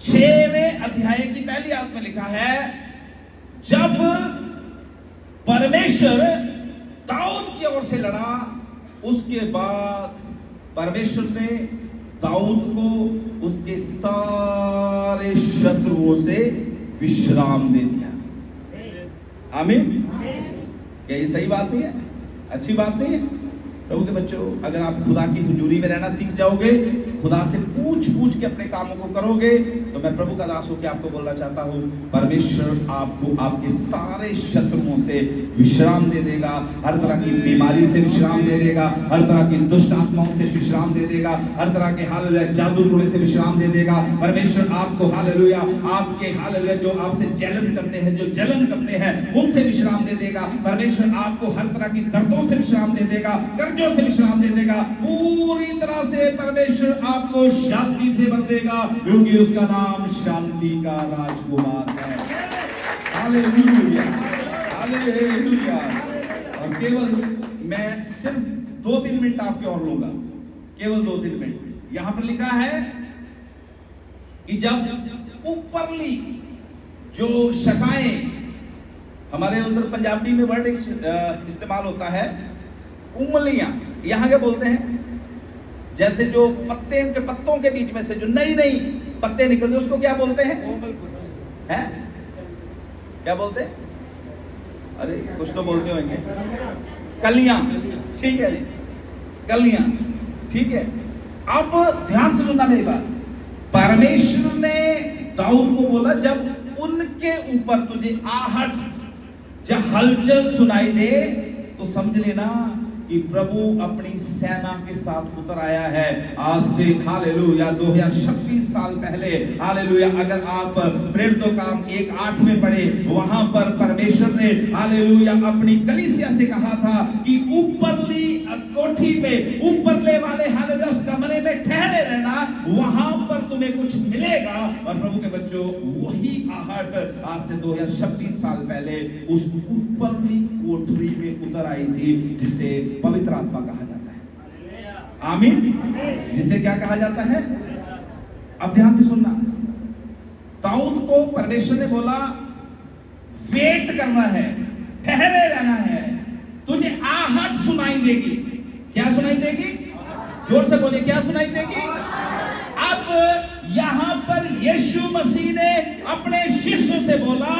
6वें अध्याय की पहली आयत में लिखा है, जब परमेश्वर दाऊद की ओर से लड़ा, उसके बाद परमेश्वर ने दाऊद को उसके सारे शत्रुओं से विश्राम दे दिया। आमीन। क्या ये सही बात नहीं है? अच्छी बात नहीं है? प्रभु के बच्चों, अगर आप खुदा की हुजूरी में रहना सीख जाओगे, खुदा से पूछ पूछ के अपने कामों को करोगे, तो मैं प्रभु का दास होकर आपको बोलना चाहता हूँ, परमेश्वर आपको आपके सारे शत्रुओं से विश्राम दे देगा, हर तरह की बीमारी से विश्राम दे देगा, हर तरह की दुष्ट आत्माओं से विश्राम दे देगा, हर तरह के हालेलुया जादू टोने से विश्राम दे देगा। परमेश्वर आपको हालेलुया आपके हालेलुया जो आपसे जेलस करते हैं, जो जलन करते हैं, उनसे विश्राम दे देगा। परमेश्वर आपको हर तरह की दर्दों से विश्राम दे देगा, कर्जों से विश्राम दे देगा। पूरी तरह से परमेश्वर आपको शांति से भर देगा, क्योंकि उसका नाम शांति का राजकुमार है। Hallelujah, hallelujah. और केवल मैं सिर्फ 2-3 मिनट आपके और लूंगा, केवल 2-3 मिनट। यहां पर लिखा है कि जब ऊपरली जो शाखाएं, हमारे उधर पंजाबी में वर्ड इस्तेमाल होता है कुमलियां, यहां क्या बोलते हैं, जैसे जो पत्तों के बीच में से जो नई नई पत्ते निकलते, उसको क्या बोलते हैं? हैं? क्या बोलते हैं? अरे कुछ तो बोलते होंगे, कलियां। ठीक है जी, कलियां, ठीक है। अब ध्यान से सुनना मेरी बात। परमेश्वर ने दाऊद को बोला, जब उनके ऊपर तुझे आहट या हलचल सुनाई दे, तो समझ लेना कि प्रभु अपनी सेना के साथ उतर आया है। आज से हालेलुया 2026 साल पहले हालेलुया, अगर आप प्रेरितों काम 1:8 में पढ़े, वहां पर परमेश्वर ने हालेलुया अपनी कलीसिया से कहा था कि ऊपरली कोठी पे, ऊपरले वाले हालेलुया उस कमरे में ठहरे रहना, वहां पर तुम्हें कुछ मिलेगा। और प्रभु के बच्चों, वही आहट आज से 2026 साल पहले उस ऊपरली कोठरी में उतर आई थी, जिसे पवित्र आत्मा कहा जाता है। आमीन। जिसे क्या कहा जाता है? अब ध्यान से सुनना। दाऊद को परमेश्वर ने बोला, वेट करना है, ठहरे रहना है, तुझे आहट सुनाई देगी। क्या सुनाई देगी? जोर से बोलिए, क्या सुनाई देगी? अब यहां पर यीशु मसीह ने अपने शिष्यों से बोला,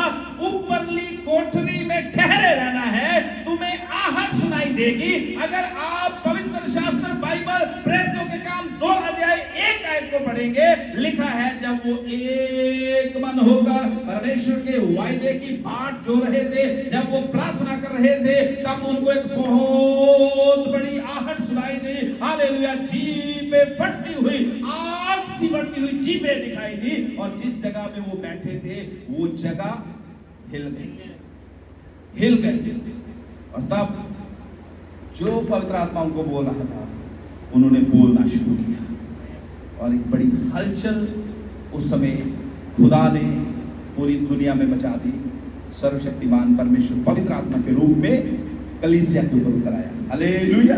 ऊपरली कोठरी में ठहरे रहना है, तुम्हें आहट सुनाई देगी। अगर आप पवित्र शास्त्र बाइबल प्रेरितों के काम 2 अध्याय 1 आयत को पढ़ेंगे, लिखा है जब वो एक मन होकर परमेश्वर के वायदे की बाट जो रहे थे, जब वो प्रार्थना कर रहे थे, तब उनको एक बहुत बड़ी आहट सुनाई दी। हालेलुया, जीभें फटती हुई, आग सी बढ़ती हुई जीभें दिखाई दी, और जिस जगह में वो बैठे थे वो जगह हिल गई। और तब जो पवित्र आत्मा उनको बोल रहा था, उन्होंने बोलना शुरू किया, और एक बड़ी हलचल उस समय खुदा ने पूरी दुनिया में मचा दी। सर्वशक्तिमान परमेश्वर पवित्र आत्मा के रूप में कलीसिया के ऊपर उतर आया। हालेलुया।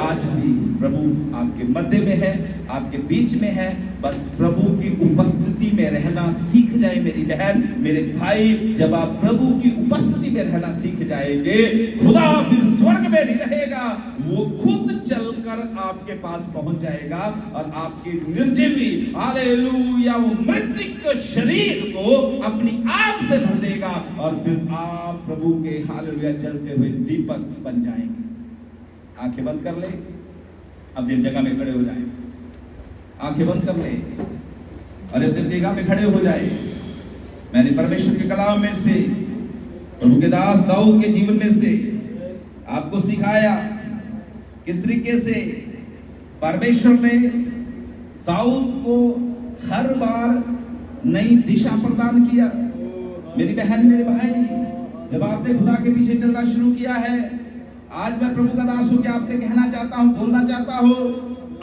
आज भी प्रभु आपके मध्य में है, आपके बीच में है। बस प्रभु की उपस्थिति में रहना सीख जाए मेरी बहन, मेरे भाई। जब आप प्रभु की उपस्थिति में रहना सीख जाएंगे, खुदा फिर स्वर्ग में नहीं रहेगा, वो खुद चलकर आपके पास पहुंच जाएगा और आपके निर्जीवी हालेलुया वो मृतिक शरीर को अपनी आग से भर देगा, और फिर आप प्रभु के हालेलुया जलते हुए दीपक बन जाएंगे। आंखें बंद कर ले, अपनी जगह में खड़े हो जाए। आंखें बंद कर ले और अपनी जगह में खड़े हो जाए। मैंने परमेश्वर के कलाम में से, प्रभु के दास दाऊद के जीवन में से आपको सिखाया किस तरीके से परमेश्वर ने दाऊद को हर बार नई दिशा प्रदान किया। मेरी बहन, मेरे भाई, जब आपने खुदा के पीछे चलना शुरू किया है, आज मैं प्रभु का दास होकर आपसे कहना चाहता हूं, बोलना चाहता हूं,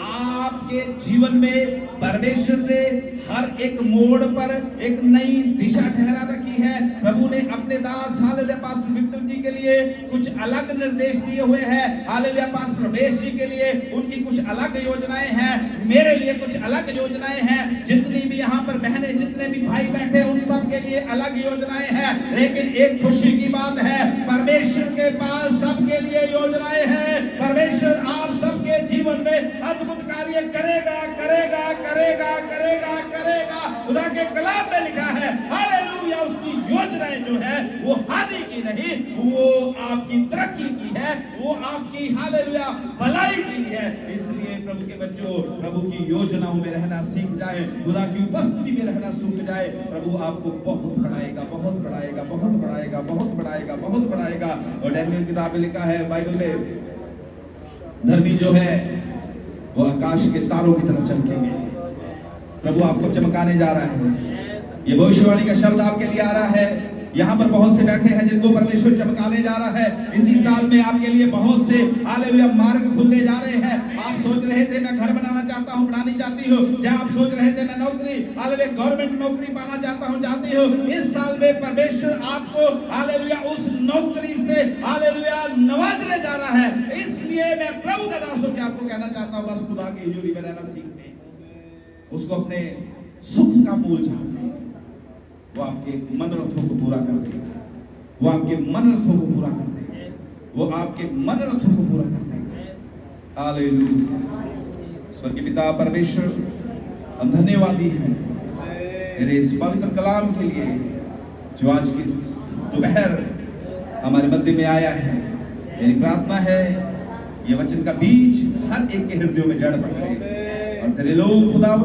आपके जीवन में परमेश्वर ने हर एक मोड़ पर एक नई दिशा ठहरा रखी है। प्रभु ने अपने दास हालेलुया पास्टर विक्टर जी के लिए कुछ अलग निर्देश दिए हुए हैं। हालेलुया पास्टर प्रवेश जी के लिए उनकी कुछ अलग योजनाएं हैं, मेरे लिए कुछ अलग योजनाएं हैं। जितनी भी यहाँ पर बहनें, जितने भी भाई बैठे, उन सब के लिए अलग योजनाएं हैं। लेकिन एक खुशी की बात है, परमेश्वर के पास सबके लिए योजनाएं हैं। परमेश्वर आप सबके जीवन में अद्भुत कार्य करेगा, करेगा, करेगा, करेगा, करेगा। खुदा के कलाम में लिखा है हालेलुया, उसकी योजनाएं जो जो है वो हानि की नहीं, वो आपकी तरक्की की है, वो आपकी हालेलुया भलाई की है। इसलिए प्रभु के बच्चों, प्रभु की योजनाओं में रहना सीख जाए, खुदा की उपस्थिति में रहना सीख जाए। प्रभु आपको बहुत बढ़ाएगा, बहुत बढ़ाएगा, बहुत बढ़ाएगा, बहुत बढ़ाएगा, बहुत बढ़ाएगा। और डैनियल किताब में लिखा है बाइबल में, धर्मी जो है वो आकाश के तारों की तरह चमकेंगे। प्रभु आपको चमकाने जा रहा है। ये भविष्यवाणी का शब्द आपके लिए आ रहा है। यहाँ पर बहुत से बैठे हैं जिनको परमेश्वर चमकाने जा रहा है। इसी साल में आपके लिए बहुत से हालेलुया मार्ग खुलने जा रहे हैं। आप सोच रहे थे मैं घर बनाना चाहता हूँ, बनानी चाहती हूँ, या आप सोच रहे थे मैं नौकरी हालेलुया गवर्नमेंट नौकरी पाना चाहता हूँ, चाहती हूँ। इस साल में परमेश्वर आपको हालेलुया उस नौकरी से हालेलुया नवाजने जा रहा है। इसलिए मैं प्रभु का दास होकर आपको कहना चाहता हूँ, बस खुदा की हजूरी में रहना सीखने, उसको अपने सुख का मूल जानने। वो आपके मनोरथों को पूरा कर देगा, वो आपके मनोरथों को पूरा कर देगा, वो आपके मनोरथों को पूरा कर देगा। हालेलुया। स्वर्गीय पिता परमेश्वर, हम धन्यवादी हैं तेरे इस पवित्र कलाम के लिए जो आज की दोपहर हमारे मध्य में आया है। मेरी प्रार्थना है ये वचन का बीज हर एक के हृदयों में जड़ पकड़े और तेरे लोग खुदा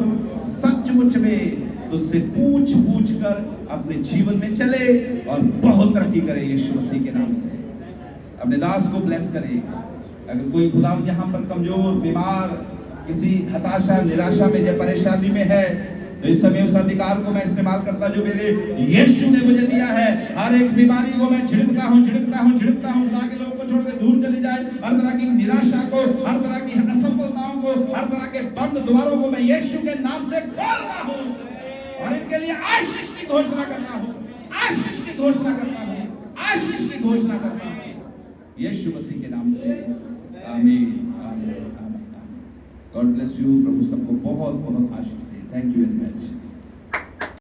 सचमुच में तुझसे पूछ पूछ कर अपने जीवन में चले और बहुत तरक्की करे यीशु मसीह के नाम से। अपने दास को ब्लेस करे। अगर कोई खुदा यहाँ पर कमजोर, बीमार, किसी हताशा, निराशा में या परेशानी में है, तो इस समय उस अधिकार को मैं इस्तेमाल करता जो मेरे यीशु ने मुझे दिया है। हर एक बीमारी को मैं झिड़कता हूँ, झिड़कता हूँ, झिड़कता हूँ, ताकि लोगों को छोड़ के दूर चली जाए। हर तरह की निराशा को, हर तरह की असफलताओं को, हर तरह के बंद द्वारों को मैं यीशु के नाम से खोलता हूँ और इनके लिए आशीष की घोषणा करता हूँ, आशीष की घोषणा करता हूँ, आशीष की घोषणा करता हूँ यीशु मसीह के नाम से। आमीन, आमीन, आमीन। God bless you. प्रभु सबको बहुत बहुत आशीष दे। Thank you very much.